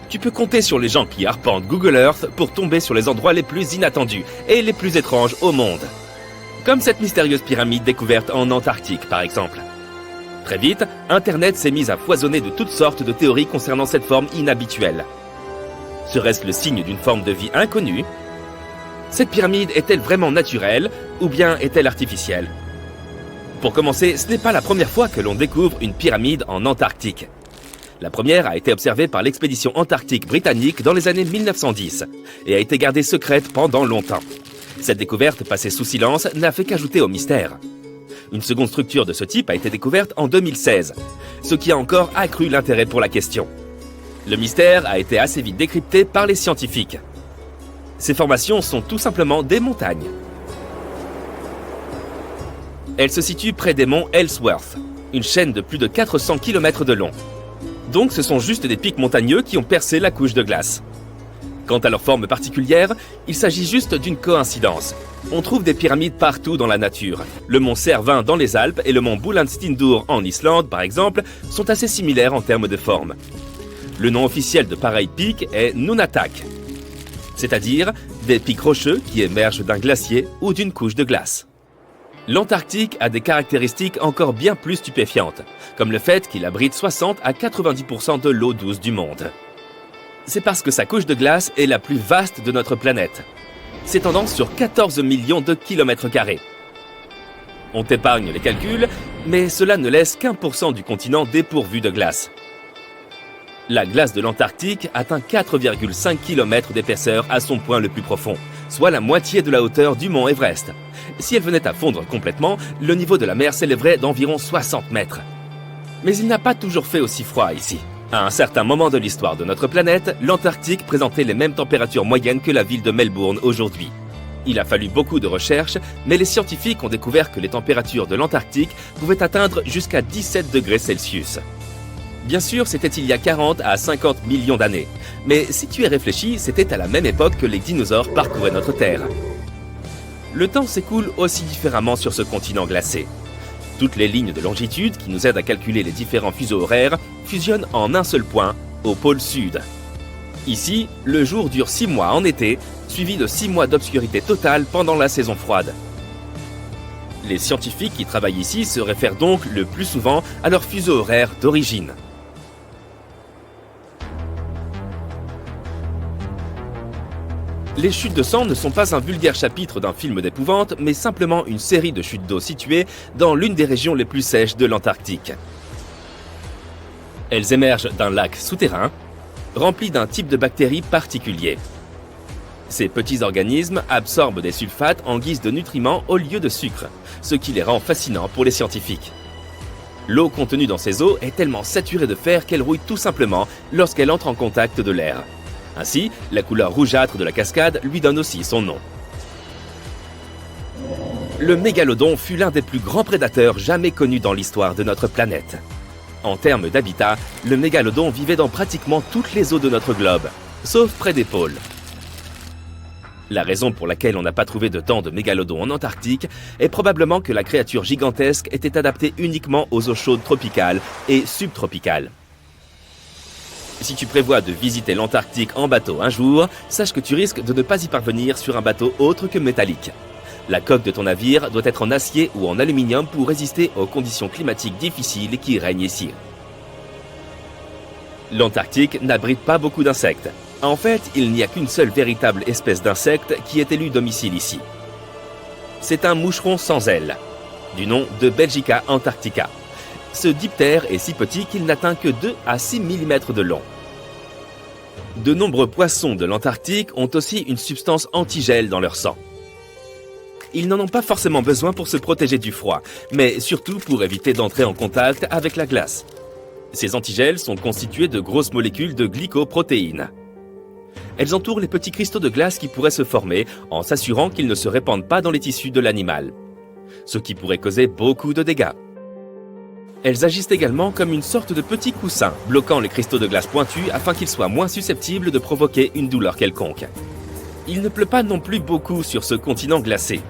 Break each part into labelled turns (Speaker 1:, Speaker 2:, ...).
Speaker 1: Tu peux compter sur les gens qui arpentent Google Earth pour tomber sur les endroits les plus inattendus et les plus étranges au monde. Comme cette mystérieuse pyramide découverte en Antarctique, par exemple. Très vite, Internet s'est mis à foisonner de toutes sortes de théories concernant cette forme inhabituelle. Serait-ce le signe d'une forme de vie inconnue? Cette pyramide est-elle vraiment naturelle ou bien est-elle artificielle? Pour commencer, ce n'est pas la première fois que l'on découvre une pyramide en Antarctique. La première a été observée par l'expédition antarctique britannique dans les années 1910 et a été gardée secrète pendant longtemps. Cette découverte passée sous silence n'a fait qu'ajouter au mystère. Une seconde structure de ce type a été découverte en 2016, ce qui a encore accru l'intérêt pour la question. Le mystère a été assez vite décrypté par les scientifiques. Ces formations sont tout simplement des montagnes. Elles se situent près des monts Ellsworth, une chaîne de plus de 400 km de long. Donc ce sont juste des pics montagneux qui ont percé la couche de glace. Quant à leur forme particulière, il s'agit juste d'une coïncidence. On trouve des pyramides partout dans la nature. Le mont Cervin dans les Alpes et le mont Búlandstindur en Islande, par exemple, sont assez similaires en termes de forme. Le nom officiel de pareils pics est Nunatak, c'est-à-dire des pics rocheux qui émergent d'un glacier ou d'une couche de glace. L'Antarctique a des caractéristiques encore bien plus stupéfiantes, comme le fait qu'il abrite 60 à 90% de l'eau douce du monde. C'est parce que sa couche de glace est la plus vaste de notre planète, s'étendant sur 14 millions de kilomètres carrés. On t'épargne les calculs, mais cela ne laisse qu'1% du continent dépourvu de glace. La glace de l'Antarctique atteint 4,5 km d'épaisseur à son point le plus profond, soit la moitié de la hauteur du mont Everest. Si elle venait à fondre complètement, le niveau de la mer s'élèverait d'environ 60 mètres. Mais il n'a pas toujours fait aussi froid ici. À un certain moment de l'histoire de notre planète, l'Antarctique présentait les mêmes températures moyennes que la ville de Melbourne aujourd'hui. Il a fallu beaucoup de recherches, mais les scientifiques ont découvert que les températures de l'Antarctique pouvaient atteindre jusqu'à 17 degrés Celsius. Bien sûr, c'était il y a 40 à 50 millions d'années. Mais si tu y réfléchis, c'était à la même époque que les dinosaures parcouraient notre Terre. Le temps s'écoule aussi différemment sur ce continent glacé. Toutes les lignes de longitude qui nous aident à calculer les différents fuseaux horaires fusionnent en un seul point, au pôle sud. Ici, le jour dure 6 mois en été, suivi de 6 mois d'obscurité totale pendant la saison froide. Les scientifiques qui travaillent ici se réfèrent donc le plus souvent à leur fuseau horaire d'origine. Les chutes de sang ne sont pas un vulgaire chapitre d'un film d'épouvante, mais simplement une série de chutes d'eau situées dans l'une des régions les plus sèches de l'Antarctique. Elles émergent d'un lac souterrain, rempli d'un type de bactéries particulier. Ces petits organismes absorbent des sulfates en guise de nutriments au lieu de sucre, ce qui les rend fascinants pour les scientifiques. L'eau contenue dans ces eaux est tellement saturée de fer qu'elle rouille tout simplement lorsqu'elle entre en contact de l'air. Ainsi, la couleur rougeâtre de la cascade lui donne aussi son nom. Le mégalodon fut l'un des plus grands prédateurs jamais connus dans l'histoire de notre planète. En termes d'habitat, le mégalodon vivait dans pratiquement toutes les eaux de notre globe, sauf près des pôles. La raison pour laquelle on n'a pas trouvé de dents de mégalodon en Antarctique est probablement que la créature gigantesque était adaptée uniquement aux eaux chaudes tropicales et subtropicales. Si tu prévois de visiter l'Antarctique en bateau un jour, sache que tu risques de ne pas y parvenir sur un bateau autre que métallique. La coque de ton navire doit être en acier ou en aluminium pour résister aux conditions climatiques difficiles qui règnent ici. L'Antarctique n'abrite pas beaucoup d'insectes. En fait, il n'y a qu'une seule véritable espèce d'insecte qui ait élu domicile ici. C'est un moucheron sans ailes, du nom de Belgica antarctica. Ce diptère est si petit qu'il n'atteint que 2 à 6 mm de long. De nombreux poissons de l'Antarctique ont aussi une substance antigel dans leur sang. Ils n'en ont pas forcément besoin pour se protéger du froid, mais surtout pour éviter d'entrer en contact avec la glace. Ces antigels sont constitués de grosses molécules de glycoprotéines. Elles entourent les petits cristaux de glace qui pourraient se former en s'assurant qu'ils ne se répandent pas dans les tissus de l'animal, ce qui pourrait causer beaucoup de dégâts. Elles agissent également comme une sorte de petit coussin, bloquant les cristaux de glace pointus afin qu'ils soient moins susceptibles de provoquer une douleur quelconque. Il ne pleut pas non plus beaucoup sur ce continent glacé.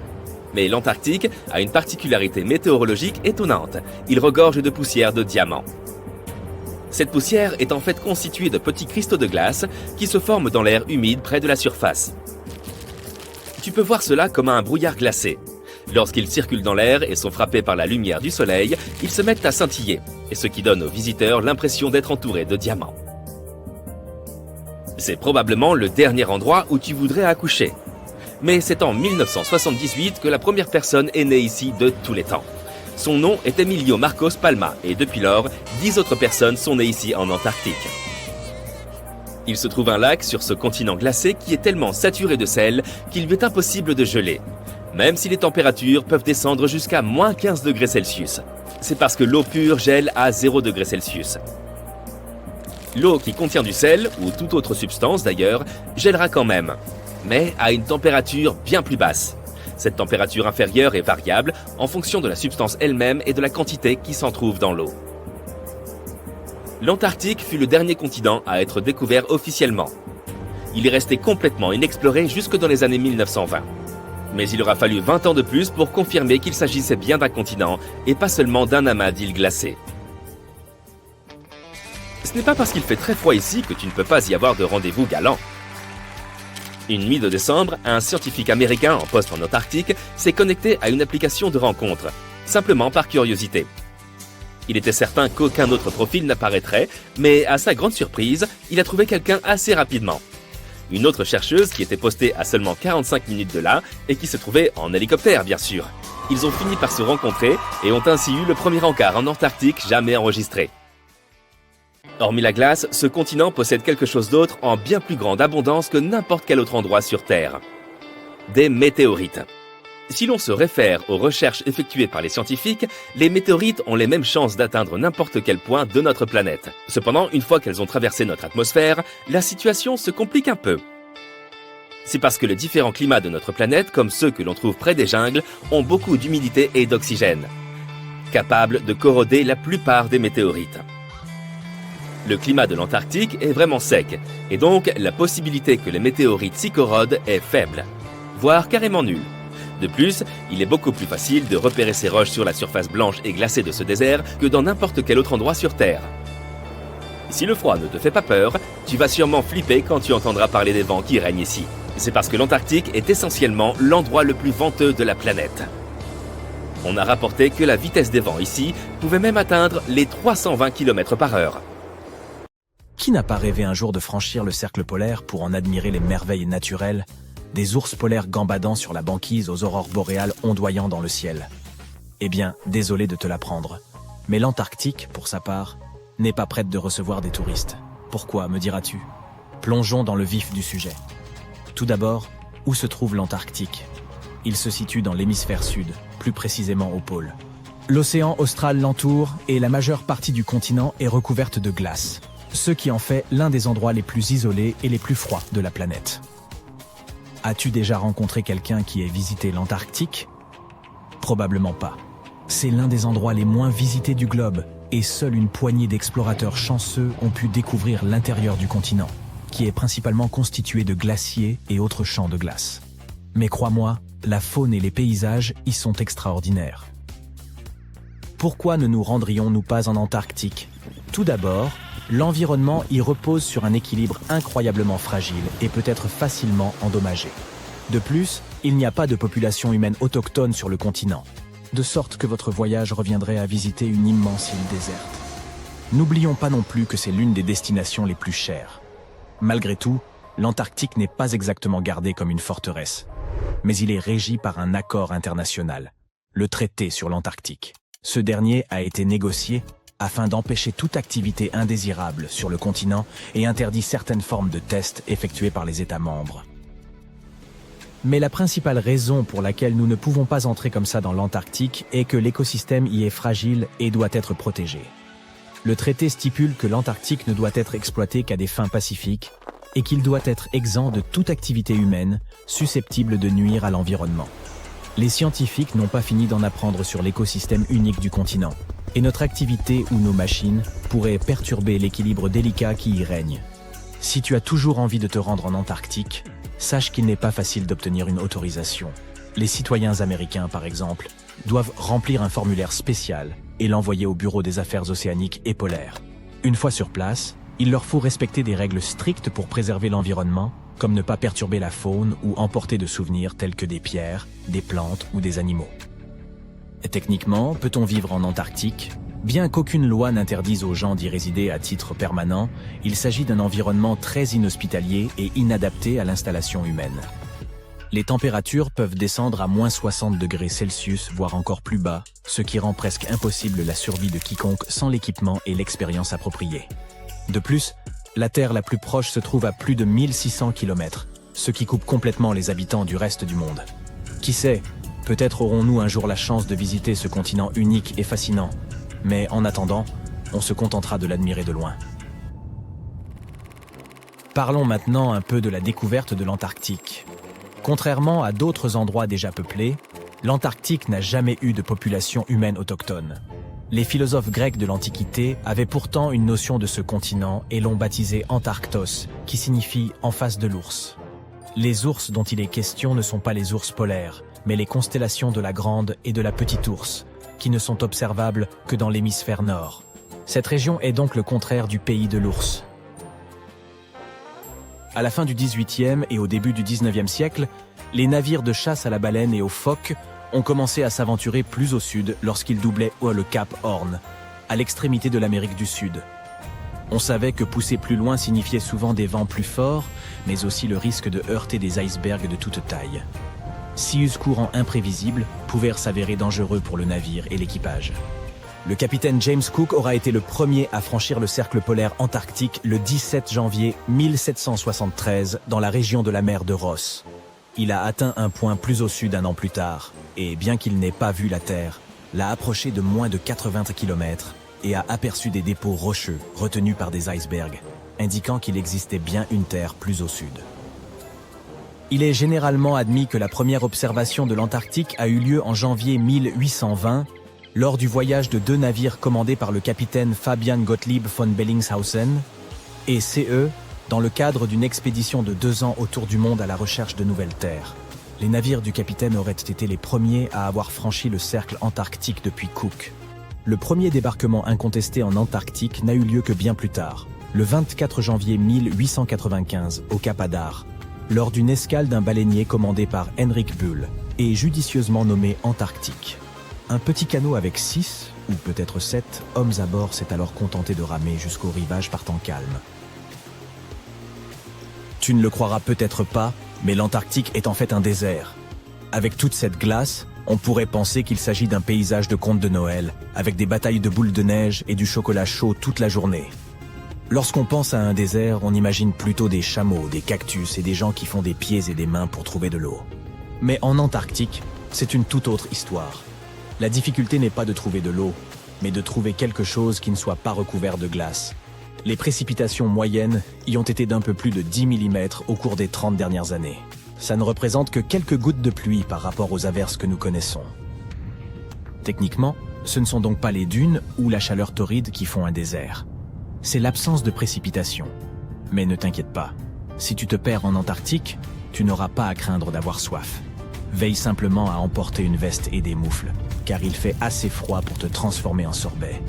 Speaker 1: Mais l'Antarctique a une particularité météorologique étonnante. Il regorge de poussière de diamants. Cette poussière est en fait constituée de petits cristaux de glace qui se forment dans l'air humide près de la surface. Tu peux voir cela comme un brouillard glacé. Lorsqu'ils circulent dans l'air et sont frappés par la lumière du soleil, ils se mettent à scintiller, et ce qui donne aux visiteurs l'impression d'être entourés de diamants. C'est probablement le dernier endroit où tu voudrais accoucher. Mais c'est en 1978 que la première personne est née ici de tous les temps. Son nom est Emilio Marcos Palma et depuis lors, 10 autres personnes sont nées ici en Antarctique. Il se trouve un lac sur ce continent glacé qui est tellement saturé de sel qu'il lui est impossible de geler, même si les températures peuvent descendre jusqu'à moins 15 degrés Celsius. C'est parce que l'eau pure gèle à 0 degrés Celsius. L'eau qui contient du sel, ou toute autre substance d'ailleurs, gèlera quand même, mais à une température bien plus basse. Cette température inférieure est variable en fonction de la substance elle-même et de la quantité qui s'en trouve dans l'eau. L'Antarctique fut le dernier continent à être découvert officiellement. Il est resté complètement inexploré jusque dans les années 1920. Mais il aura fallu 20 ans de plus pour confirmer qu'il s'agissait bien d'un continent et pas seulement d'un amas d'îles glacées. Ce n'est pas parce qu'il fait très froid ici que tu ne peux pas y avoir de rendez-vous galant. Une nuit de décembre, un scientifique américain en poste en Antarctique s'est connecté à une application de rencontre, simplement par curiosité. Il était certain qu'aucun autre profil n'apparaîtrait, mais à sa grande surprise, il a trouvé quelqu'un assez rapidement. Une autre chercheuse qui était postée à seulement 45 minutes de là et qui se trouvait en hélicoptère, bien sûr. Ils ont fini par se rencontrer et ont ainsi eu le premier encart en Antarctique jamais enregistré. Hormis la glace, ce continent possède quelque chose d'autre en bien plus grande abondance que n'importe quel autre endroit sur Terre. Des météorites. Si l'on se réfère aux recherches effectuées par les scientifiques, les météorites ont les mêmes chances d'atteindre n'importe quel point de notre planète. Cependant, une fois qu'elles ont traversé notre atmosphère, la situation se complique un peu. C'est parce que les différents climats de notre planète, comme ceux que l'on trouve près des jungles, ont beaucoup d'humidité et d'oxygène, capables de corroder la plupart des météorites. Le climat de l'Antarctique est vraiment sec, et donc la possibilité que les météorites s'y corrodent est faible, voire carrément nulle. De plus, il est beaucoup plus facile de repérer ces roches sur la surface blanche et glacée de ce désert que dans n'importe quel autre endroit sur Terre. Si le froid ne te fait pas peur, tu vas sûrement flipper quand tu entendras parler des vents qui règnent ici. C'est parce que l'Antarctique est essentiellement l'endroit le plus venteux de la planète. On a rapporté que la vitesse des vents ici pouvait même atteindre les 320 km/h.
Speaker 2: Qui n'a pas rêvé un jour de franchir le cercle polaire pour en admirer les merveilles naturelles, des ours polaires gambadant sur la banquise aux aurores boréales ondoyant dans le ciel? Eh bien, désolé de te l'apprendre, mais l'Antarctique, pour sa part, n'est pas prête de recevoir des touristes. Pourquoi, me diras-tu? Plongeons dans le vif du sujet. Tout d'abord, où se trouve l'Antarctique? Il se situe dans l'hémisphère sud, plus précisément au pôle. L'océan austral l'entoure et la majeure partie du continent est recouverte de glace, ce qui en fait l'un des endroits les plus isolés et les plus froids de la planète. As-tu déjà rencontré quelqu'un qui ait visité l'Antarctique? Probablement pas. C'est l'un des endroits les moins visités du globe, et seule une poignée d'explorateurs chanceux ont pu découvrir l'intérieur du continent, qui est principalement constitué de glaciers et autres champs de glace. Mais crois-moi, la faune et les paysages y sont extraordinaires. Pourquoi ne nous rendrions-nous pas en Antarctique? Tout d'abord, l'environnement y repose sur un équilibre incroyablement fragile et peut être facilement endommagé. De plus, il n'y a pas de population humaine autochtone sur le continent, de sorte que votre voyage reviendrait à visiter une immense île déserte. N'oublions pas non plus que c'est l'une des destinations les plus chères. Malgré tout, l'Antarctique n'est pas exactement gardé comme une forteresse, mais il est régi par un accord international, le traité sur l'Antarctique. Ce dernier a été négocié afin d'empêcher toute activité indésirable sur le continent et interdit certaines formes de tests effectués par les États membres. Mais la principale raison pour laquelle nous ne pouvons pas entrer comme ça dans l'Antarctique est que l'écosystème y est fragile et doit être protégé. Le traité stipule que l'Antarctique ne doit être exploité qu'à des fins pacifiques et qu'il doit être exempt de toute activité humaine susceptible de nuire à l'environnement. Les scientifiques n'ont pas fini d'en apprendre sur l'écosystème unique du continent, et notre activité ou nos machines pourraient perturber l'équilibre délicat qui y règne. Si tu as toujours envie de te rendre en Antarctique, sache qu'il n'est pas facile d'obtenir une autorisation. Les citoyens américains, par exemple, doivent remplir un formulaire spécial et l'envoyer au Bureau des Affaires océaniques et polaires. Une fois sur place, il leur faut respecter des règles strictes pour préserver l'environnement, comme ne pas perturber la faune ou emporter de souvenirs tels que des pierres, des plantes ou des animaux. Et techniquement, peut-on vivre en Antarctique? Bien qu'aucune loi n'interdise aux gens d'y résider à titre permanent, il s'agit d'un environnement très inhospitalier et inadapté à l'installation humaine. Les températures peuvent descendre à moins 60 degrés Celsius, voire encore plus bas, ce qui rend presque impossible la survie de quiconque sans l'équipement et l'expérience appropriée. De plus, la Terre la plus proche se trouve à plus de 1600 km, ce qui coupe complètement les habitants du reste du monde. Qui sait, peut-être aurons-nous un jour la chance de visiter ce continent unique et fascinant, mais en attendant, on se contentera de l'admirer de loin. Parlons maintenant un peu de la découverte de l'Antarctique. Contrairement à d'autres endroits déjà peuplés, l'Antarctique n'a jamais eu de population humaine autochtone. Les philosophes grecs de l'Antiquité avaient pourtant une notion de ce continent et l'ont baptisé Antarctos, qui signifie « en face de l'ours ». Les ours dont il est question ne sont pas les ours polaires, mais les constellations de la Grande et de la Petite Ourse, qui ne sont observables que dans l'hémisphère nord. Cette région est donc le contraire du pays de l'ours. À la fin du XVIIIe et au début du XIXe siècle, les navires de chasse à la baleine et aux phoques ont commencé à s'aventurer plus au sud lorsqu'ils doublaient le cap Horn, à l'extrémité de l'Amérique du Sud. On savait que pousser plus loin signifiait souvent des vents plus forts, mais aussi le risque de heurter des icebergs de toute taille. Sius courants imprévisibles pouvait s'avérer dangereux pour le navire et l'équipage. Le capitaine James Cook aura été le premier à franchir le cercle polaire antarctique le 17 janvier 1773 dans la région de la mer de Ross. Il a atteint un point plus au sud un an plus tard, et bien qu'il n'ait pas vu la Terre, l'a approché de moins de 80 km et a aperçu des dépôts rocheux retenus par des icebergs, indiquant qu'il existait bien une Terre plus au sud. Il est généralement admis que la première observation de l'Antarctique a eu lieu en janvier 1820, lors du voyage de 2 navires commandés par le capitaine Fabian Gottlieb von Bellingshausen et CE, dans le cadre d'une expédition de 2 ans autour du monde à la recherche de nouvelles terres. Les navires du capitaine auraient été les premiers à avoir franchi le cercle antarctique depuis Cook. Le premier débarquement incontesté en Antarctique n'a eu lieu que bien plus tard, le 24 janvier 1895, au Cap Adar, lors d'une escale d'un baleinier commandé par Henrik Bull et judicieusement nommé Antarctique. Un petit canot avec 6, ou peut-être 7, hommes à bord s'est alors contenté de ramer jusqu'au rivage par temps calme. Tu ne le croiras peut-être pas, mais l'Antarctique est en fait un désert. Avec toute cette glace, on pourrait penser qu'il s'agit d'un paysage de conte de Noël, avec des batailles de boules de neige et du chocolat chaud toute la journée. Lorsqu'on pense à un désert, on imagine plutôt des chameaux, des cactus et des gens qui font des pieds et des mains pour trouver de l'eau. Mais en Antarctique, c'est une toute autre histoire. La difficulté n'est pas de trouver de l'eau, mais de trouver quelque chose qui ne soit pas recouvert de glace. Les précipitations moyennes y ont été d'un peu plus de 10 mm au cours des 30 dernières années. Ça ne représente que quelques gouttes de pluie par rapport aux averses que nous connaissons. Techniquement, ce ne sont donc pas les dunes ou la chaleur torride qui font un désert. C'est l'absence de précipitations. Mais ne t'inquiète pas, si tu te perds en Antarctique, tu n'auras pas à craindre d'avoir soif. Veille simplement à emporter une veste et des moufles, car il fait assez froid pour te transformer en sorbet.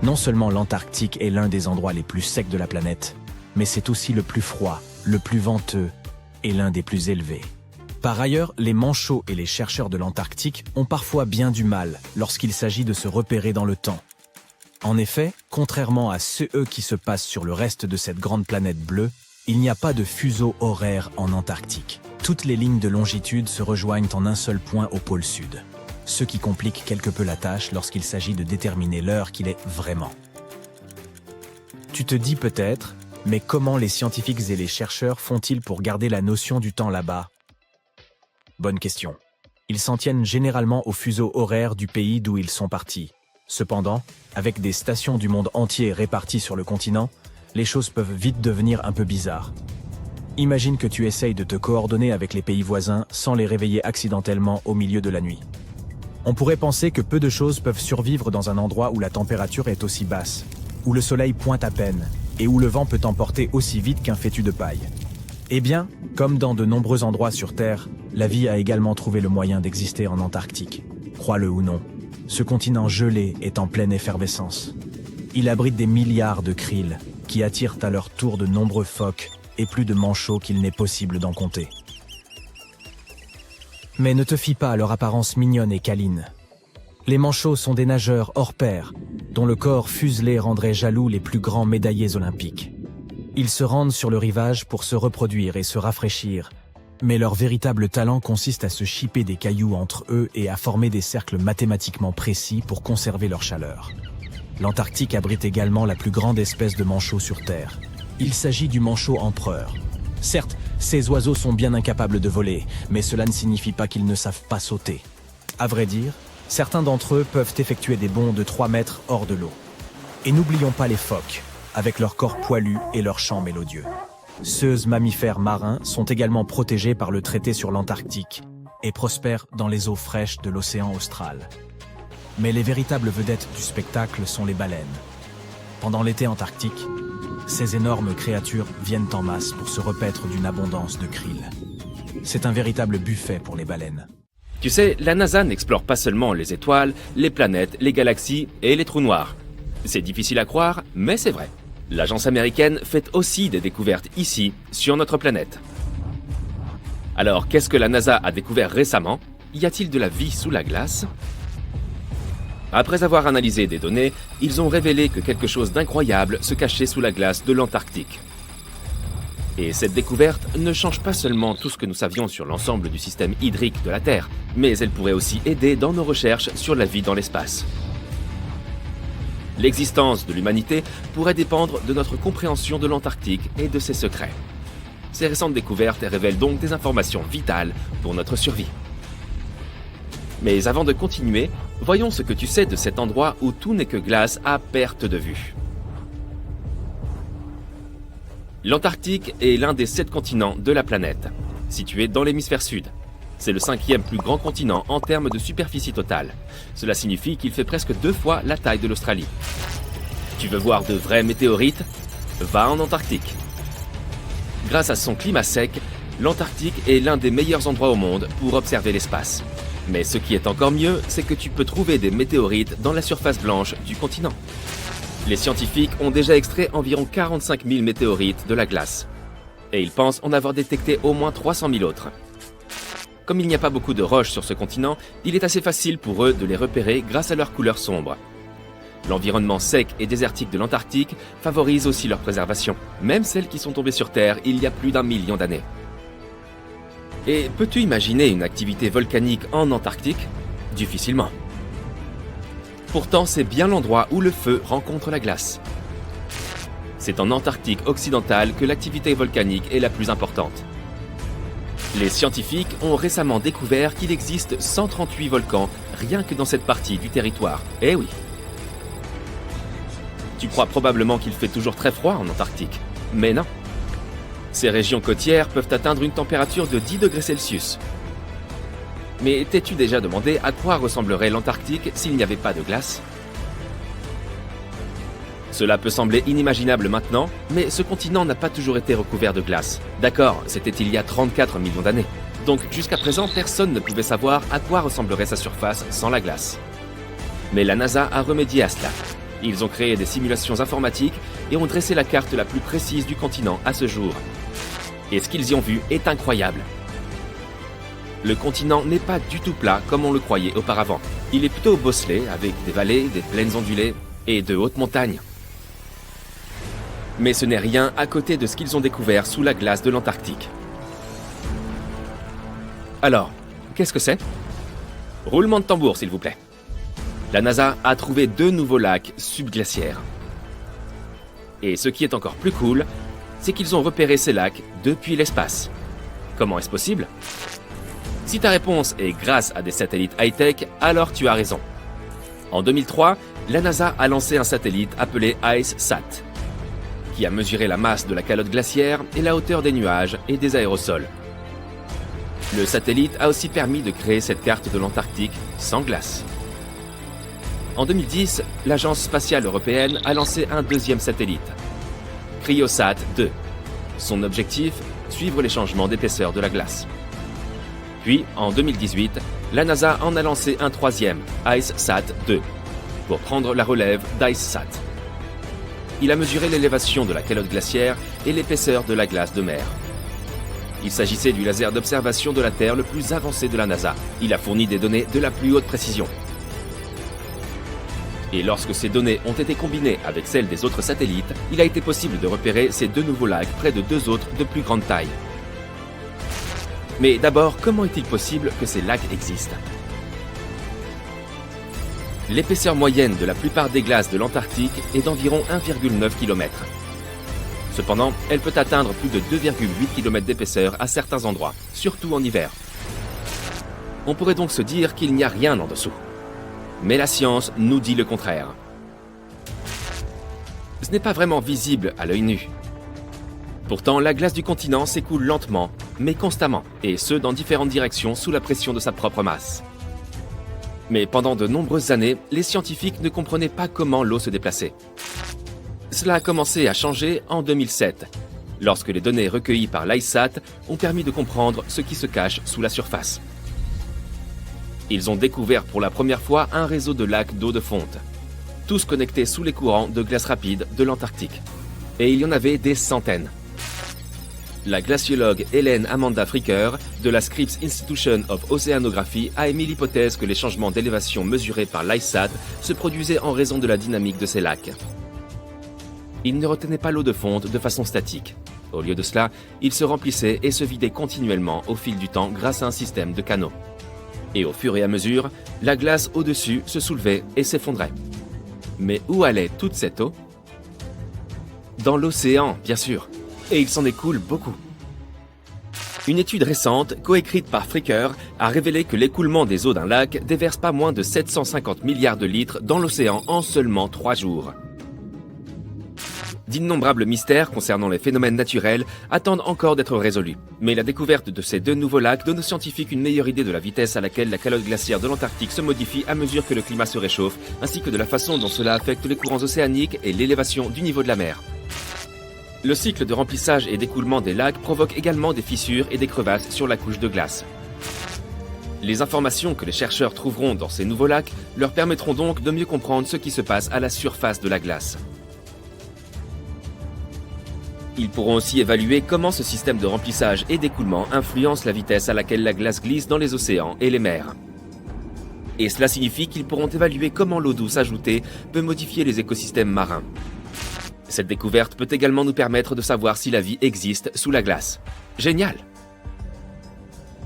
Speaker 2: Non seulement l'Antarctique est l'un des endroits les plus secs de la planète, mais c'est aussi le plus froid, le plus venteux et l'un des plus élevés. Par ailleurs, les manchots et les chercheurs de l'Antarctique ont parfois bien du mal lorsqu'il s'agit de se repérer dans le temps. En effet, contrairement à ceux qui se passent sur le reste de cette grande planète bleue, il n'y a pas de fuseau horaire en Antarctique. Toutes les lignes de longitude se rejoignent en un seul point au pôle sud, ce qui complique quelque peu la tâche lorsqu'il s'agit de déterminer l'heure qu'il est vraiment. Tu te dis peut-être, mais comment les scientifiques et les chercheurs font-ils pour garder la notion du temps là-bas? Bonne question. Ils s'en tiennent généralement au fuseau horaire du pays d'où ils sont partis. Cependant, avec des stations du monde entier réparties sur le continent, les choses peuvent vite devenir un peu bizarres. Imagine que tu essayes de te coordonner avec les pays voisins sans les réveiller accidentellement au milieu de la nuit. On pourrait penser que peu de choses peuvent survivre dans un endroit où la température est aussi basse, où le soleil pointe à peine, et où le vent peut emporter aussi vite qu'un fétu de paille. Eh bien, comme dans de nombreux endroits sur Terre, la vie a également trouvé le moyen d'exister en Antarctique. Crois-le ou non, ce continent gelé est en pleine effervescence. Il abrite des milliards de krill, qui attirent à leur tour de nombreux phoques et plus de manchots qu'il n'est possible d'en compter. Mais ne te fie pas à leur apparence mignonne et câline. Les manchots sont des nageurs hors pair, dont le corps fuselé rendrait jaloux les plus grands médaillés olympiques. Ils se rendent sur le rivage pour se reproduire et se rafraîchir, mais leur véritable talent consiste à se chipper des cailloux entre eux et à former des cercles mathématiquement précis pour conserver leur chaleur. L'Antarctique abrite également la plus grande espèce de manchot sur Terre. Il s'agit du manchot empereur. Certes, ces oiseaux sont bien incapables de voler, mais cela ne signifie pas qu'ils ne savent pas sauter. À vrai dire, certains d'entre eux peuvent effectuer des bonds de 3 mètres hors de l'eau. Et n'oublions pas les phoques, avec leur corps poilu et leur chant mélodieux. Ces mammifères marins sont également protégés par le traité sur l'Antarctique et prospèrent dans les eaux fraîches de l'océan austral. Mais les véritables vedettes du spectacle sont les baleines. Pendant l'été antarctique, ces énormes créatures viennent en masse pour se repaître d'une abondance de krill. C'est un véritable buffet pour les baleines.
Speaker 1: Tu sais, la NASA n'explore pas seulement les étoiles, les planètes, les galaxies et les trous noirs. C'est difficile à croire, mais c'est vrai. L'agence américaine fait aussi des découvertes ici, sur notre planète. Alors, qu'est-ce que la NASA a découvert récemment? Y a-t-il de la vie sous la glace? Après avoir analysé des données, ils ont révélé que quelque chose d'incroyable se cachait sous la glace de l'Antarctique. Et cette découverte ne change pas seulement tout ce que nous savions sur l'ensemble du système hydrique de la Terre, mais elle pourrait aussi aider dans nos recherches sur la vie dans l'espace. L'existence de l'humanité pourrait dépendre de notre compréhension de l'Antarctique et de ses secrets. Ces récentes découvertes révèlent donc des informations vitales pour notre survie. Mais avant de continuer, voyons ce que tu sais de cet endroit où tout n'est que glace à perte de vue. L'Antarctique est l'un des 7 continents de la planète, situé dans l'hémisphère sud. C'est le 5e plus grand continent en termes de superficie totale. Cela signifie qu'il fait presque 2 fois la taille de l'Australie. Tu veux voir de vrais météorites? Va en Antarctique. Grâce à son climat sec, l'Antarctique est l'un des meilleurs endroits au monde pour observer l'espace. Mais ce qui est encore mieux, c'est que tu peux trouver des météorites dans la surface blanche du continent. Les scientifiques ont déjà extrait environ 45 000 météorites de la glace. Et ils pensent en avoir détecté au moins 300 000 autres. Comme il n'y a pas beaucoup de roches sur ce continent, il est assez facile pour eux de les repérer grâce à leur couleur sombre. L'environnement sec et désertique de l'Antarctique favorise aussi leur préservation, même celles qui sont tombées sur Terre il y a plus d'1 million d'années. Et peux-tu imaginer une activité volcanique en Antarctique? Difficilement. Pourtant, c'est bien l'endroit où le feu rencontre la glace. C'est en Antarctique occidentale que l'activité volcanique est la plus importante. Les scientifiques ont récemment découvert qu'il existe 138 volcans rien que dans cette partie du territoire. Eh oui. Tu crois probablement qu'il fait toujours très froid en Antarctique, mais non. Ces régions côtières peuvent atteindre une température de 10 degrés Celsius. Mais t'es-tu déjà demandé à quoi ressemblerait l'Antarctique s'il n'y avait pas de glace? Cela peut sembler inimaginable maintenant, mais ce continent n'a pas toujours été recouvert de glace. D'accord, c'était il y a 34 millions d'années. Donc jusqu'à présent, personne ne pouvait savoir à quoi ressemblerait sa surface sans la glace. Mais la NASA a remédié à cela. Ils ont créé des simulations informatiques et ont dressé la carte la plus précise du continent à ce jour. Et ce qu'ils y ont vu est incroyable. Le continent n'est pas du tout plat comme on le croyait auparavant. Il est plutôt bosselé avec des vallées, des plaines ondulées et de hautes montagnes. Mais ce n'est rien à côté de ce qu'ils ont découvert sous la glace de l'Antarctique. Alors, qu'est-ce que c'est? Roulement de tambour, s'il vous plaît. La NASA a trouvé 2 nouveaux lacs subglaciaires. Et ce qui est encore plus cool, c'est qu'ils ont repéré ces lacs depuis l'espace. Comment est-ce possible? Si ta réponse est grâce à des satellites high-tech, alors tu as raison. En 2003, la NASA a lancé un satellite appelé IceSat, qui a mesuré la masse de la calotte glaciaire et la hauteur des nuages et des aérosols. Le satellite a aussi permis de créer cette carte de l'Antarctique sans glace. En 2010, l'Agence spatiale européenne a lancé un 2e satellite, Cryosat 2. Son objectif, suivre les changements d'épaisseur de la glace. Puis, en 2018, la NASA en a lancé un 3e, IceSat 2, pour prendre la relève d'IceSat. Il a mesuré l'élévation de la calotte glaciaire et l'épaisseur de la glace de mer. Il s'agissait du laser d'observation de la Terre le plus avancé de la NASA. Il a fourni des données de la plus haute précision. Et lorsque ces données ont été combinées avec celles des autres satellites, il a été possible de repérer ces deux nouveaux lacs près de deux autres de plus grande taille. Mais d'abord, comment est-il possible que ces lacs existent ? L'épaisseur moyenne de la plupart des glaces de l'Antarctique est d'environ 1,9 km. Cependant, elle peut atteindre plus de 2,8 km d'épaisseur à certains endroits, surtout en hiver. On pourrait donc se dire qu'il n'y a rien en dessous. Mais la science nous dit le contraire. Ce n'est pas vraiment visible à l'œil nu. Pourtant, la glace du continent s'écoule lentement, mais constamment, et ce dans différentes directions sous la pression de sa propre masse. Mais pendant de nombreuses années, les scientifiques ne comprenaient pas comment l'eau se déplaçait. Cela a commencé à changer en 2007, lorsque les données recueillies par l'ICESat ont permis de comprendre ce qui se cache sous la surface. Ils ont découvert pour la première fois un réseau de lacs d'eau de fonte, tous connectés sous les courants de glace rapide de l'Antarctique. Et il y en avait des centaines. La glaciologue Hélène Amanda Fricker de la Scripps Institution of Oceanography a émis l'hypothèse que les changements d'élévation mesurés par l'ICESat se produisaient en raison de la dynamique de ces lacs. Ils ne retenaient pas l'eau de fonte de façon statique. Au lieu de cela, ils se remplissaient et se vidaient continuellement au fil du temps grâce à un système de canaux. Et au fur et à mesure, la glace au-dessus se soulevait et s'effondrait. Mais où allait toute cette eau ? Dans l'océan, bien sûr. Et il s'en écoule beaucoup. Une étude récente, coécrite par Fricker, a révélé que l'écoulement des eaux d'un lac déverse pas moins de 750 milliards de litres dans l'océan en seulement 3 jours. D'innombrables mystères concernant les phénomènes naturels attendent encore d'être résolus. Mais la découverte de ces deux nouveaux lacs donne aux scientifiques une meilleure idée de la vitesse à laquelle la calotte glaciaire de l'Antarctique se modifie à mesure que le climat se réchauffe, ainsi que de la façon dont cela affecte les courants océaniques et l'élévation du niveau de la mer. Le cycle de remplissage et d'écoulement des lacs provoque également des fissures et des crevasses sur la couche de glace. Les informations que les chercheurs trouveront dans ces nouveaux lacs leur permettront donc de mieux comprendre ce qui se passe à la surface de la glace. Ils pourront aussi évaluer comment ce système de remplissage et d'écoulement influence la vitesse à laquelle la glace glisse dans les océans et les mers. Et cela signifie qu'ils pourront évaluer comment l'eau douce ajoutée peut modifier les écosystèmes marins. Cette découverte peut également nous permettre de savoir si la vie existe sous la glace. Génial!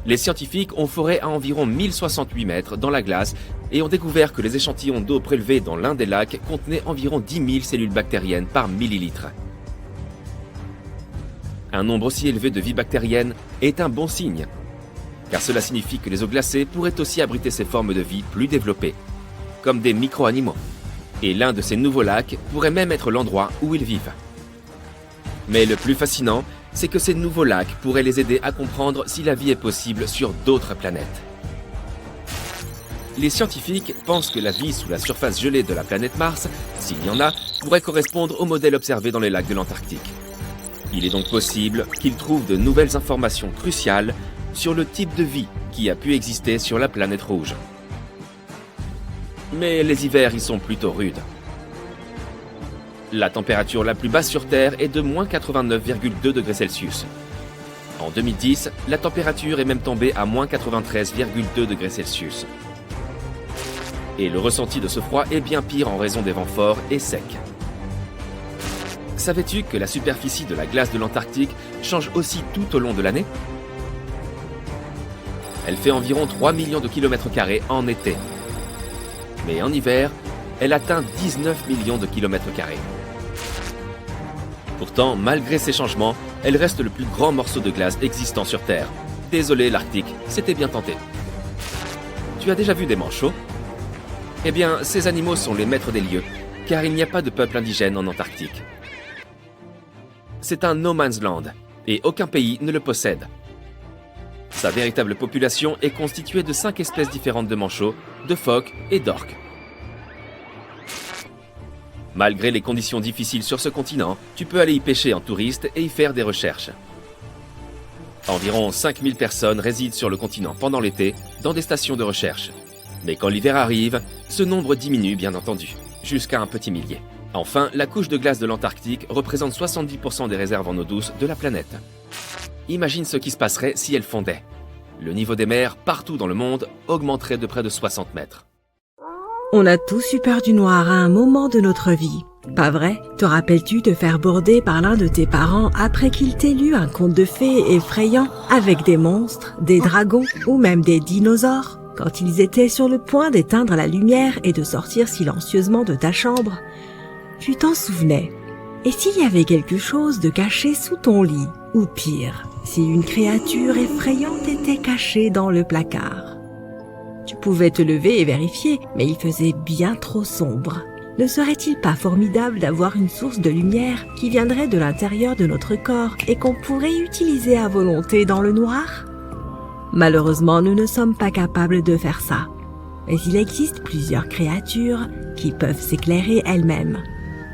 Speaker 1: Les scientifiques ont foré à environ 1068 mètres dans la glace et ont découvert que les échantillons d'eau prélevés dans l'un des lacs contenaient environ 10 000 cellules bactériennes par millilitre. Un nombre aussi élevé de vie bactérienne est un bon signe, car cela signifie que les eaux glacées pourraient aussi abriter ces formes de vie plus développées, comme des micro-animaux. Et l'un de ces nouveaux lacs pourrait même être l'endroit où ils vivent. Mais le plus fascinant, c'est que ces nouveaux lacs pourraient les aider à comprendre si la vie est possible sur d'autres planètes. Les scientifiques pensent que la vie sous la surface gelée de la planète Mars, s'il y en a, pourrait correspondre au modèle observé dans les lacs de l'Antarctique. Il est donc possible qu'ils trouvent de nouvelles informations cruciales sur le type de vie qui a pu exister sur la planète rouge. Mais les hivers y sont plutôt rudes. La température la plus basse sur Terre est de moins 89,2 degrés Celsius. En 2010, la température est même tombée à moins 93,2 degrés Celsius. Et le ressenti de ce froid est bien pire en raison des vents forts et secs. Savais-tu que la superficie de la glace de l'Antarctique change aussi tout au long de l'année ? Elle fait environ 3 millions de kilomètres carrés en été. Mais en hiver, elle atteint 19 millions de kilomètres carrés. Pourtant, malgré ces changements, elle reste le plus grand morceau de glace existant sur Terre. Désolé l'Arctique, c'était bien tenté. Tu as déjà vu des manchots ? Eh bien, ces animaux sont les maîtres des lieux, car il n'y a pas de peuple indigène en Antarctique. C'est un no man's land, et aucun pays ne le possède. Sa véritable population est constituée de 5 espèces différentes de manchots, de phoques et d'orques. Malgré les conditions difficiles sur ce continent, tu peux aller y pêcher en touriste et y faire des recherches. Environ 5000 personnes résident sur le continent pendant l'été dans des stations de recherche. Mais quand l'hiver arrive, ce nombre diminue bien entendu, jusqu'à un petit millier. Enfin, la couche de glace de l'Antarctique représente 70% des réserves en eau douce de la planète. Imagine ce qui se passerait si elle fondait. Le niveau des mers, partout dans le monde, augmenterait de près de 60 mètres.
Speaker 3: On a tous eu peur du noir à un moment de notre vie. Pas vrai? Te rappelles-tu te faire border par l'un de tes parents après qu'il t'ait lu un conte de fées effrayant avec des monstres, des dragons ou même des dinosaures? Quand ils étaient sur le point d'éteindre la lumière et de sortir silencieusement de ta chambre, tu t'en souvenais. Et s'il y avait quelque chose de caché sous ton lit? Ou pire, si une créature effrayante était cachée dans le placard? Tu pouvais te lever et vérifier, mais il faisait bien trop sombre. Ne serait-il pas formidable d'avoir une source de lumière qui viendrait de l'intérieur de notre corps et qu'on pourrait utiliser à volonté dans le noir? Malheureusement, nous ne sommes pas capables de faire ça. Mais il existe plusieurs créatures qui peuvent s'éclairer elles-mêmes.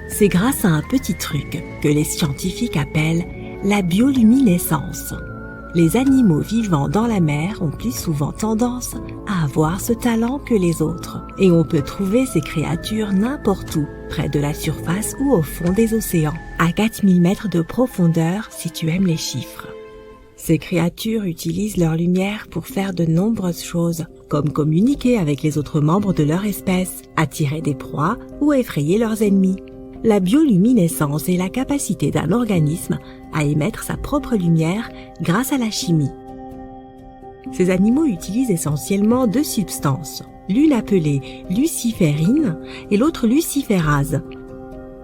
Speaker 3: C'est grâce à un petit truc que les scientifiques appellent la bioluminescence. Les animaux vivant dans la mer ont plus souvent tendance à avoir ce talent que les autres. Et on peut trouver ces créatures n'importe où, près de la surface ou au fond des océans, à 4000 mètres de profondeur si tu aimes les chiffres. Ces créatures utilisent leur lumière pour faire de nombreuses choses, comme communiquer avec les autres membres de leur espèce, attirer des proies ou effrayer leurs ennemis. La bioluminescence est la capacité d'un organisme à émettre sa propre lumière grâce à la chimie. Ces animaux utilisent essentiellement deux substances, l'une appelée luciférine et l'autre luciférase.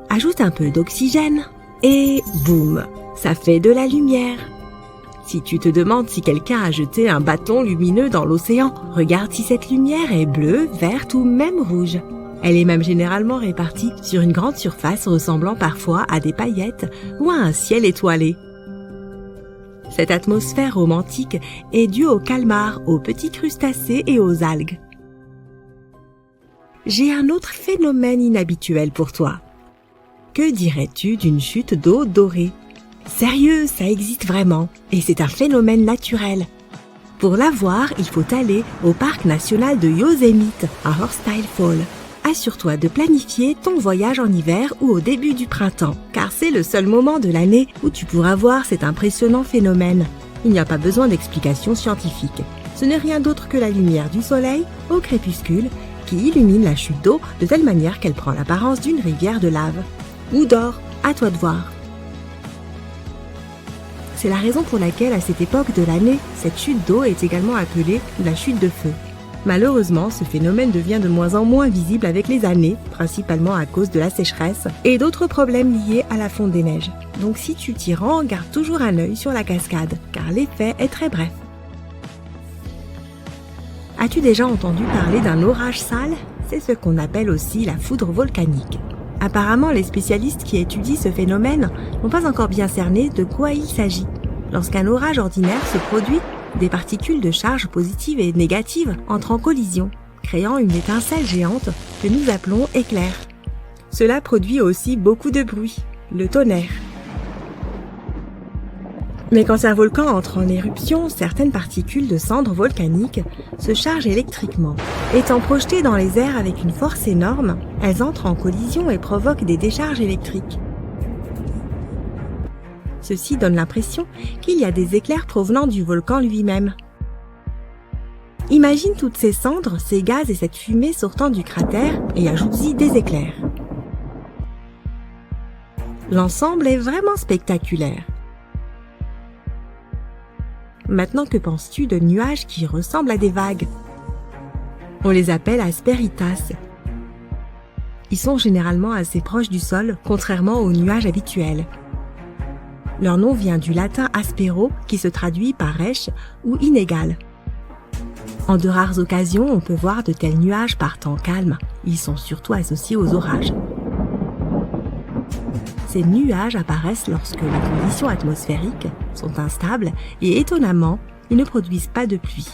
Speaker 3: Ajoute un peu d'oxygène et boum, ça fait de la lumière. Si tu te demandes si quelqu'un a jeté un bâton lumineux dans l'océan, regarde si cette lumière est bleue, verte ou même rouge. Elle est même généralement répartie sur une grande surface ressemblant parfois à des paillettes ou à un ciel étoilé. Cette atmosphère romantique est due aux calmars, aux petits crustacés et aux algues. J'ai un autre phénomène inhabituel pour toi. Que dirais-tu d'une chute d'eau dorée? Sérieux, ça existe vraiment, et c'est un phénomène naturel. Pour la voir, il faut aller au parc national de Yosemite, à Horsetail Fall. Assure-toi de planifier ton voyage en hiver ou au début du printemps, car c'est le seul moment de l'année où tu pourras voir cet impressionnant phénomène. Il n'y a pas besoin d'explications scientifiques. Ce n'est rien d'autre que la lumière du soleil, au crépuscule, qui illumine la chute d'eau de telle manière qu'elle prend l'apparence d'une rivière de lave. Ou d'or, à toi de voir. C'est la raison pour laquelle, à cette époque de l'année, cette chute d'eau est également appelée la chute de feu. Malheureusement, ce phénomène devient de moins en moins visible avec les années, principalement à cause de la sécheresse et d'autres problèmes liés à la fonte des neiges. Donc si tu t'y rends, garde toujours un œil sur la cascade, car l'effet est très bref. As-tu déjà entendu parler d'un orage sale? C'est ce qu'on appelle aussi la foudre volcanique. Apparemment, les spécialistes qui étudient ce phénomène n'ont pas encore bien cerné de quoi il s'agit. Lorsqu'un orage ordinaire se produit, des particules de charge positives et négatives entrent en collision, créant une étincelle géante que nous appelons éclair. Cela produit aussi beaucoup de bruit, le tonnerre. Mais quand un volcan entre en éruption, certaines particules de cendres volcaniques se chargent électriquement. Étant projetées dans les airs avec une force énorme, elles entrent en collision et provoquent des décharges électriques. Ceci donne l'impression qu'il y a des éclairs provenant du volcan lui-même. Imagine toutes ces cendres, ces gaz et cette fumée sortant du cratère et ajoute-y des éclairs. L'ensemble est vraiment spectaculaire. Maintenant, que penses-tu de nuages qui ressemblent à des vagues? On les appelle asperitas. Ils sont généralement assez proches du sol, contrairement aux nuages habituels. Leur nom vient du latin aspero, qui se traduit par rêche ou inégal. En de rares occasions, on peut voir de tels nuages par temps calme. Ils sont surtout associés aux orages. Ces nuages apparaissent lorsque les conditions atmosphériques sont instables et étonnamment, ils ne produisent pas de pluie.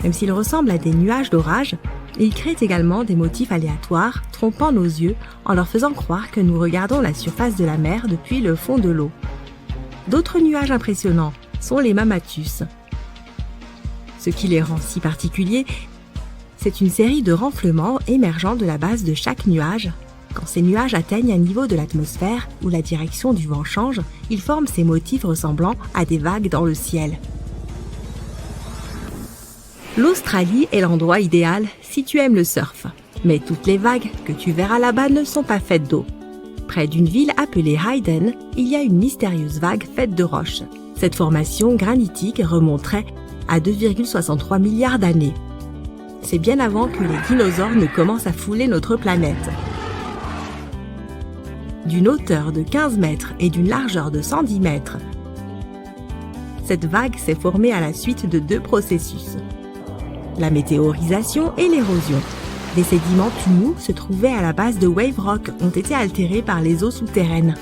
Speaker 3: Même s'ils ressemblent à des nuages d'orage, ils créent également des motifs aléatoires, trompant nos yeux en leur faisant croire que nous regardons la surface de la mer depuis le fond de l'eau. D'autres nuages impressionnants sont les mammatus. Ce qui les rend si particuliers, c'est une série de renflements émergeant de la base de chaque nuage, Quand ces nuages atteignent un niveau de l'atmosphère où la direction du vent change, ils forment ces motifs ressemblant à des vagues dans le ciel. L'Australie est l'endroit idéal si tu aimes le surf. Mais toutes les vagues que tu verras là-bas ne sont pas faites d'eau. Près d'une ville appelée Hayden, il y a une mystérieuse vague faite de roches. Cette formation granitique remonterait à 2,63 milliards d'années. C'est bien avant que les dinosaures ne commencent à fouler notre planète. D'une hauteur de 15 mètres et d'une largeur de 110 mètres, cette vague s'est formée à la suite de 2 processus. La météorisation et l'érosion. Des sédiments tout mous se trouvaient à la base de Wave Rock ont été altérés par les eaux souterraines.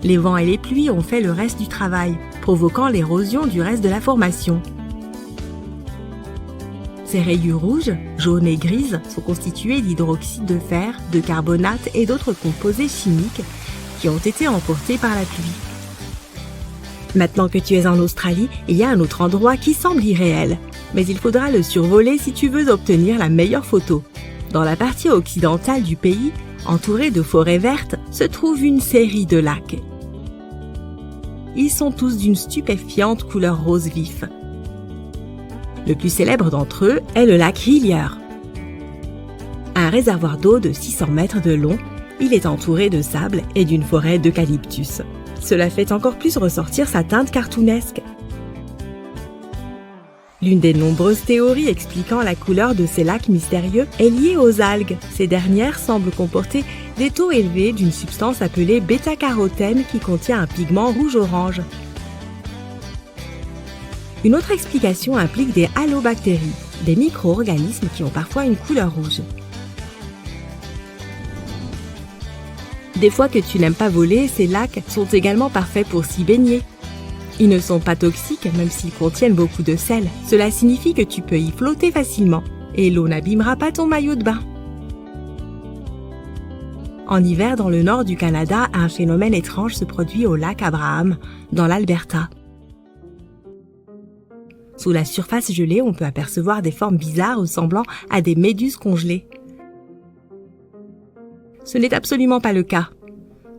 Speaker 3: Les vents et les pluies ont fait le reste du travail, provoquant l'érosion du reste de la formation. Ces rayures rouges, jaunes et grises sont constituées d'hydroxyde de fer, de carbonate et d'autres composés chimiques qui ont été emportés par la pluie. Maintenant que tu es en Australie, il y a un autre endroit qui semble irréel, mais il faudra le survoler si tu veux obtenir la meilleure photo. Dans la partie occidentale du pays, entourée de forêts vertes, se trouve une série de lacs. Ils sont tous d'une stupéfiante couleur rose vif. Le plus célèbre d'entre eux est le lac Hillier. Un réservoir d'eau de 600 mètres de long, il est entouré de sable et d'une forêt d'eucalyptus. Cela fait encore plus ressortir sa teinte cartoonesque. L'une des nombreuses théories expliquant la couleur de ces lacs mystérieux est liée aux algues. Ces dernières semblent comporter des taux élevés d'une substance appelée bêta-carotène qui contient un pigment rouge-orange. Une autre explication implique des halobactéries, des micro-organismes qui ont parfois une couleur rouge. Des fois que tu n'aimes pas voler, ces lacs sont également parfaits pour s'y baigner. Ils ne sont pas toxiques même s'ils contiennent beaucoup de sel. Cela signifie que tu peux y flotter facilement et l'eau n'abîmera pas ton maillot de bain. En hiver, dans le nord du Canada, un phénomène étrange se produit au lac Abraham, dans l'Alberta. Sous la surface gelée, on peut apercevoir des formes bizarres ressemblant à des méduses congelées. Ce n'est absolument pas le cas,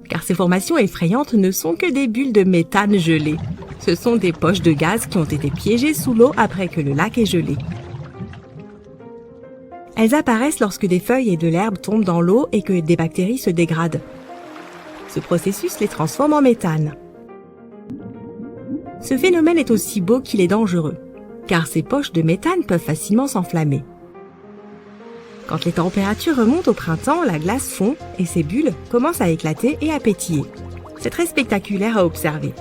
Speaker 3: car ces formations effrayantes ne sont que des bulles de méthane gelées. Ce sont des poches de gaz qui ont été piégées sous l'eau après que le lac est gelé. Elles apparaissent lorsque des feuilles et de l'herbe tombent dans l'eau et que des bactéries se dégradent. Ce processus les transforme en méthane. Ce phénomène est aussi beau qu'il est dangereux, car ces poches de méthane peuvent facilement s'enflammer. Quand les températures remontent au printemps, la glace fond et ces bulles commencent à éclater et à pétiller. C'est très spectaculaire à observer.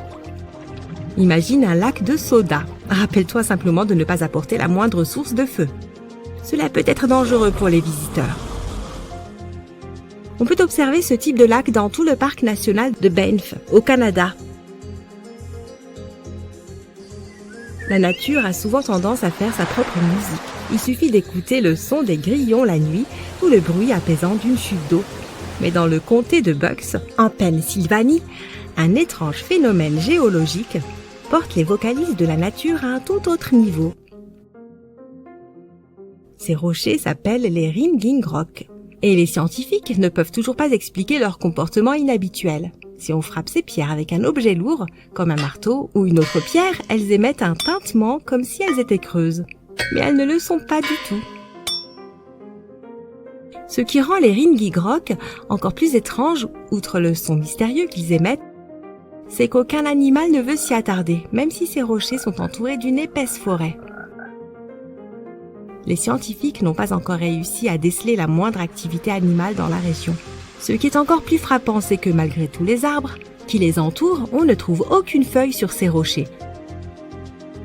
Speaker 3: Imagine un lac de soda. Rappelle-toi simplement de ne pas apporter la moindre source de feu. Cela peut être dangereux pour les visiteurs. On peut observer ce type de lac dans tout le parc national de Banff, au Canada. La nature a souvent tendance à faire sa propre musique. Il suffit d'écouter le son des grillons la nuit ou le bruit apaisant d'une chute d'eau. Mais dans le comté de Bucks, en Pennsylvanie, un étrange phénomène géologique porte les vocalises de la nature à un tout autre niveau. Ces rochers s'appellent les Ringing Rock, et les scientifiques ne peuvent toujours pas expliquer leur comportement inhabituel. Si on frappe ces pierres avec un objet lourd, comme un marteau ou une autre pierre, elles émettent un tintement comme si elles étaient creuses. Mais elles ne le sont pas du tout. Ce qui rend les Ringing Rock encore plus étranges, outre le son mystérieux qu'ils émettent, c'est qu'aucun animal ne veut s'y attarder, même si ces rochers sont entourés d'une épaisse forêt. Les scientifiques n'ont pas encore réussi à déceler la moindre activité animale dans la région. Ce qui est encore plus frappant, c'est que malgré tous les arbres qui les entourent, on ne trouve aucune feuille sur ces rochers.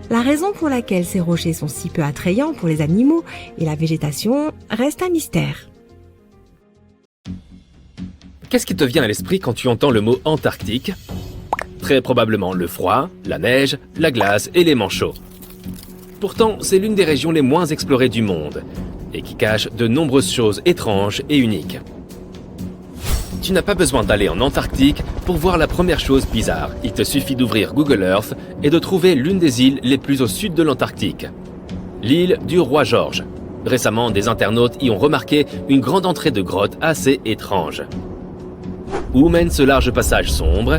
Speaker 3: La raison pour laquelle ces rochers sont si peu attrayants pour les animaux et la végétation reste un mystère.
Speaker 1: Qu'est-ce qui te vient à l'esprit quand tu entends le mot Antarctique ? Très probablement le froid, la neige, la glace et les manchots. Pourtant, c'est l'une des régions les moins explorées du monde et qui cache de nombreuses choses étranges et uniques. Tu n'as pas besoin d'aller en Antarctique pour voir la première chose bizarre. Il te suffit d'ouvrir Google Earth et de trouver l'une des îles les plus au sud de l'Antarctique. L'île du Roi George. Récemment, des internautes y ont remarqué une grande entrée de grotte assez étrange. Où mène ce large passage sombre?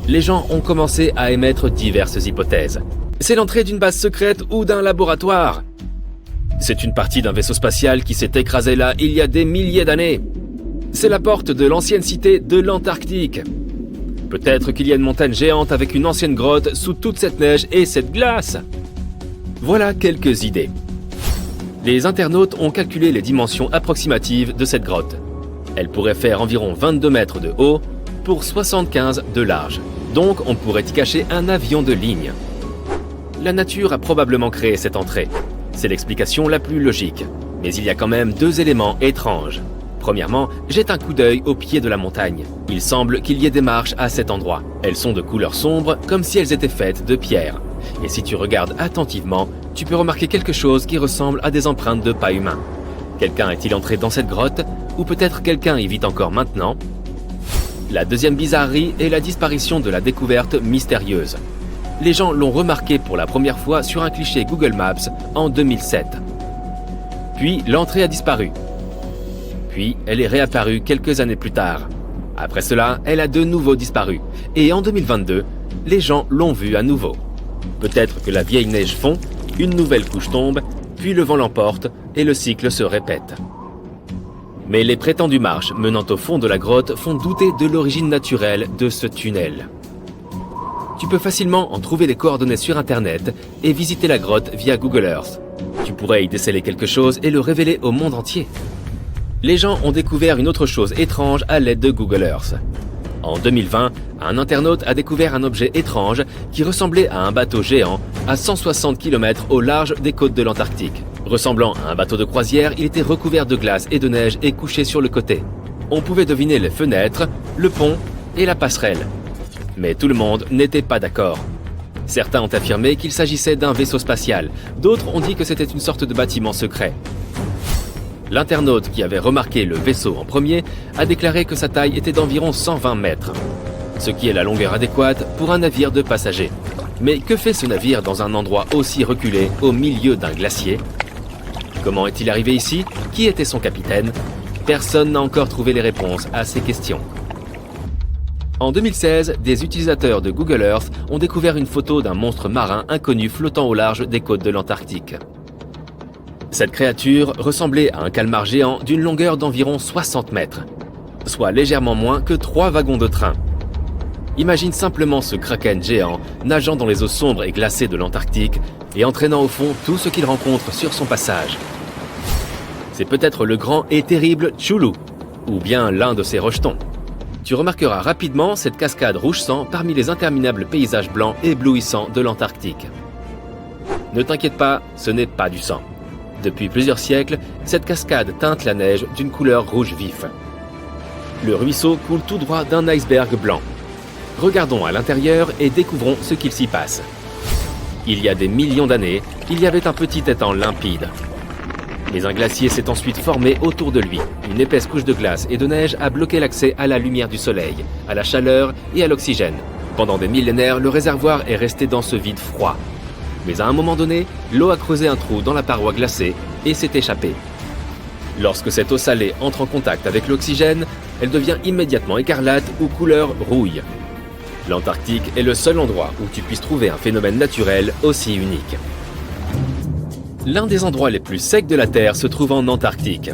Speaker 1: Les gens ont commencé à émettre diverses hypothèses. C'est l'entrée d'une base secrète ou d'un laboratoire. C'est une partie d'un vaisseau spatial qui s'est écrasé là il y a des milliers d'années. C'est la porte de l'ancienne cité de l'Antarctique. Peut-être qu'il y a une montagne géante avec une ancienne grotte sous toute cette neige et cette glace. Voilà quelques idées. Les internautes ont calculé les dimensions approximatives de cette grotte. Elle pourrait faire environ 22 mètres de haut pour 75 de large. Donc on pourrait y cacher un avion de ligne. La nature a probablement créé cette entrée. C'est l'explication la plus logique. Mais il y a quand même deux éléments étranges. Premièrement, jette un coup d'œil au pied de la montagne. Il semble qu'il y ait des marches à cet endroit. Elles sont de couleur sombre, comme si elles étaient faites de pierre. Et si tu regardes attentivement, tu peux remarquer quelque chose qui ressemble à des empreintes de pas humains. Quelqu'un est-il entré dans cette grotte? Ou peut-être quelqu'un y vit encore maintenant? La deuxième bizarrerie est la disparition de la découverte mystérieuse. Les gens l'ont remarqué pour la première fois sur un cliché Google Maps en 2007. Puis l'entrée a disparu. Puis elle est réapparue quelques années plus tard. Après cela, elle a de nouveau disparu. Et en 2022, les gens l'ont vue à nouveau. Peut-être que la vieille neige fond, une nouvelle couche tombe, puis le vent l'emporte et le cycle se répète. Mais les prétendues marches menant au fond de la grotte font douter de l'origine naturelle de ce tunnel. Tu peux facilement en trouver les coordonnées sur Internet et visiter la grotte via Google Earth. Tu pourrais y déceler quelque chose et le révéler au monde entier. Les gens ont découvert une autre chose étrange à l'aide de Google Earth. En 2020, un internaute a découvert un objet étrange qui ressemblait à un bateau géant à 160 km au large des côtes de l'Antarctique. Ressemblant à un bateau de croisière, il était recouvert de glace et de neige et couché sur le côté. On pouvait deviner les fenêtres, le pont et la passerelle. Mais tout le monde n'était pas d'accord. Certains ont affirmé qu'il s'agissait d'un vaisseau spatial, d'autres ont dit que c'était une sorte de bâtiment secret. L'internaute qui avait remarqué le vaisseau en premier a déclaré que sa taille était d'environ 120 mètres, ce qui est la longueur adéquate pour un navire de passagers. Mais que fait ce navire dans un endroit aussi reculé, au milieu d'un glacier? Comment est-il arrivé ici? Qui était son capitaine? Personne n'a encore trouvé les réponses à ces questions. En 2016, des utilisateurs de Google Earth ont découvert une photo d'un monstre marin inconnu flottant au large des côtes de l'Antarctique. Cette créature ressemblait à un calmar géant d'une longueur d'environ 60 mètres, soit légèrement moins que 3 wagons de train. Imagine simplement ce kraken géant nageant dans les eaux sombres et glacées de l'Antarctique et entraînant au fond tout ce qu'il rencontre sur son passage. C'est peut-être le grand et terrible Chulu, ou bien l'un de ses rejetons. Tu remarqueras rapidement cette cascade rouge sang parmi les interminables paysages blancs éblouissants de l'Antarctique. Ne t'inquiète pas, ce n'est pas du sang. Depuis plusieurs siècles, cette cascade teinte la neige d'une couleur rouge vif. Le ruisseau coule tout droit d'un iceberg blanc. Regardons à l'intérieur et découvrons ce qu'il s'y passe. Il y a des millions d'années, il y avait un petit étang limpide. Mais un glacier s'est ensuite formé autour de lui. Une épaisse couche de glace et de neige a bloqué l'accès à la lumière du soleil, à la chaleur et à l'oxygène. Pendant des millénaires, le réservoir est resté dans ce vide froid. Mais à un moment donné, l'eau a creusé un trou dans la paroi glacée et s'est échappée. Lorsque cette eau salée entre en contact avec l'oxygène, elle devient immédiatement écarlate ou couleur rouille. L'Antarctique est le seul endroit où tu puisses trouver un phénomène naturel aussi unique. L'un des endroits les plus secs de la Terre se trouve en Antarctique.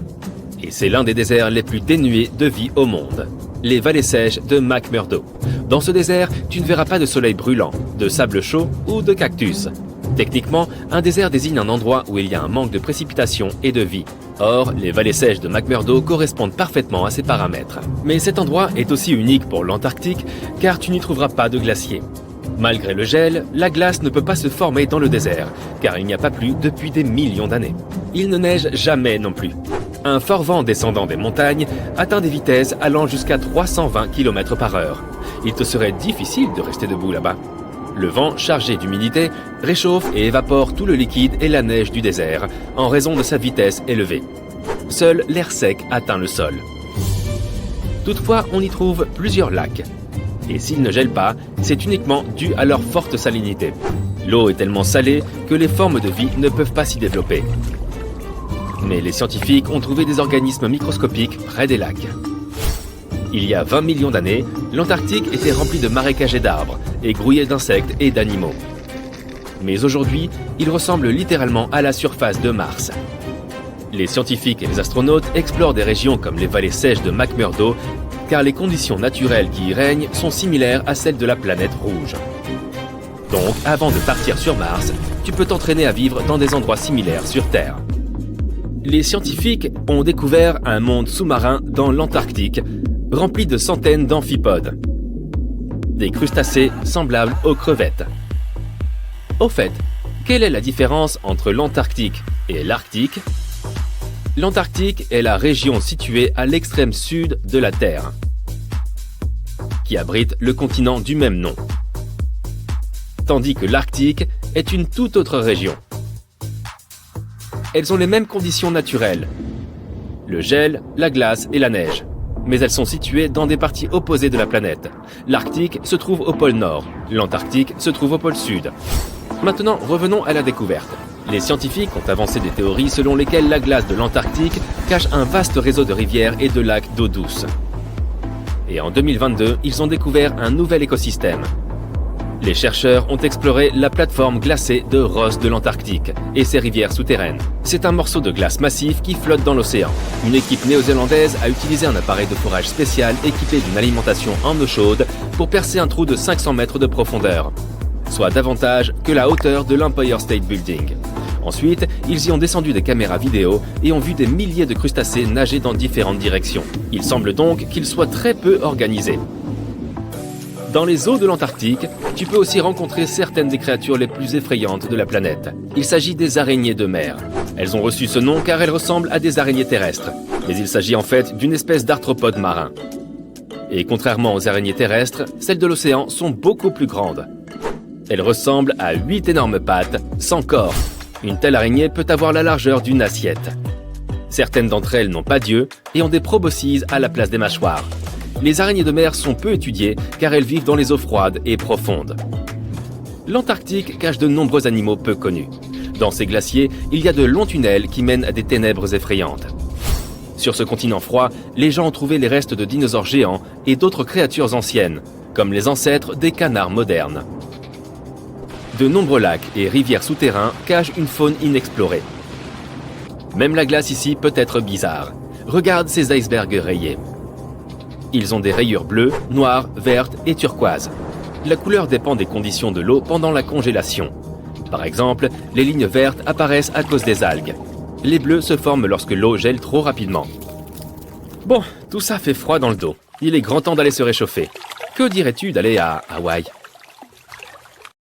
Speaker 1: Et c'est l'un des déserts les plus dénués de vie au monde. Les vallées sèches de McMurdo. Dans ce désert, tu ne verras pas de soleil brûlant, de sable chaud ou de cactus. Techniquement, un désert désigne un endroit où il y a un manque de précipitation et de vie. Or, les vallées sèches de McMurdo correspondent parfaitement à ces paramètres. Mais cet endroit est aussi unique pour l'Antarctique, car tu n'y trouveras pas de glacier. Malgré le gel, la glace ne peut pas se former dans le désert, car il n'y a pas plu depuis des millions d'années. Il ne neige jamais non plus. Un fort vent descendant des montagnes atteint des vitesses allant jusqu'à 320 km/h. Il te serait difficile de rester debout là-bas. Le vent, chargé d'humidité, réchauffe et évapore tout le liquide et la neige du désert, en raison de sa vitesse élevée. Seul l'air sec atteint le sol. Toutefois, on y trouve plusieurs lacs. Et s'ils ne gèlent pas, c'est uniquement dû à leur forte salinité. L'eau est tellement salée que les formes de vie ne peuvent pas s'y développer. Mais les scientifiques ont trouvé des organismes microscopiques près des lacs. Il y a 20 millions d'années, l'Antarctique était rempli de marécages et d'arbres, et grouillé d'insectes et d'animaux. Mais aujourd'hui, il ressemble littéralement à la surface de Mars. Les scientifiques et les astronautes explorent des régions comme les vallées sèches de McMurdo, car les conditions naturelles qui y règnent sont similaires à celles de la planète rouge. Donc, avant de partir sur Mars, tu peux t'entraîner à vivre dans des endroits similaires sur Terre. Les scientifiques ont découvert un monde sous-marin dans l'Antarctique, rempli de centaines d'amphipodes. Des crustacés semblables aux crevettes. Au fait, quelle est la différence entre l'Antarctique et l'Arctique ? L'Antarctique est la région située à l'extrême sud de la Terre, qui abrite le continent du même nom. Tandis que l'Arctique est une toute autre région. Elles ont les mêmes conditions naturelles, le gel, la glace et la neige, mais elles sont situées dans des parties opposées de la planète. L'Arctique se trouve au pôle Nord, l'Antarctique se trouve au pôle Sud. Maintenant, revenons à la découverte. Les scientifiques ont avancé des théories selon lesquelles la glace de l'Antarctique cache un vaste réseau de rivières et de lacs d'eau douce. Et en 2022, ils ont découvert un nouvel écosystème. Les chercheurs ont exploré la plateforme glacée de Ross de l'Antarctique et ses rivières souterraines. C'est un morceau de glace massif qui flotte dans l'océan. Une équipe néo-zélandaise a utilisé un appareil de forage spécial équipé d'une alimentation en eau chaude pour percer un trou de 500 mètres de profondeur, soit davantage que la hauteur de l'Empire State Building. Ensuite, ils y ont descendu des caméras vidéo et ont vu des milliers de crustacés nager dans différentes directions. Il semble donc qu'ils soient très peu organisés. Dans les eaux de l'Antarctique, tu peux aussi rencontrer certaines des créatures les plus effrayantes de la planète. Il s'agit des araignées de mer. Elles ont reçu ce nom car elles ressemblent à des araignées terrestres, mais il s'agit en fait d'une espèce d'arthropode marin. Et contrairement aux araignées terrestres, celles de l'océan sont beaucoup plus grandes. Elles ressemblent à 8 énormes pattes, sans corps. Une telle araignée peut avoir la largeur d'une assiette. Certaines d'entre elles n'ont pas d'yeux et ont des proboscises à la place des mâchoires. Les araignées de mer sont peu étudiées car elles vivent dans les eaux froides et profondes. L'Antarctique cache de nombreux animaux peu connus. Dans ces glaciers, il y a de longs tunnels qui mènent à des ténèbres effrayantes. Sur ce continent froid, les gens ont trouvé les restes de dinosaures géants et d'autres créatures anciennes, comme les ancêtres des canards modernes. De nombreux lacs et rivières souterrains cachent une faune inexplorée. Même la glace ici peut être bizarre. Regarde ces icebergs rayés. Ils ont des rayures bleues, noires, vertes et turquoises. La couleur dépend des conditions de l'eau pendant la congélation. Par exemple, les lignes vertes apparaissent à cause des algues. Les bleus se forment lorsque l'eau gèle trop rapidement. Bon, tout ça fait froid dans le dos. Il est grand temps d'aller se réchauffer. Que dirais-tu d'aller à Hawaï ?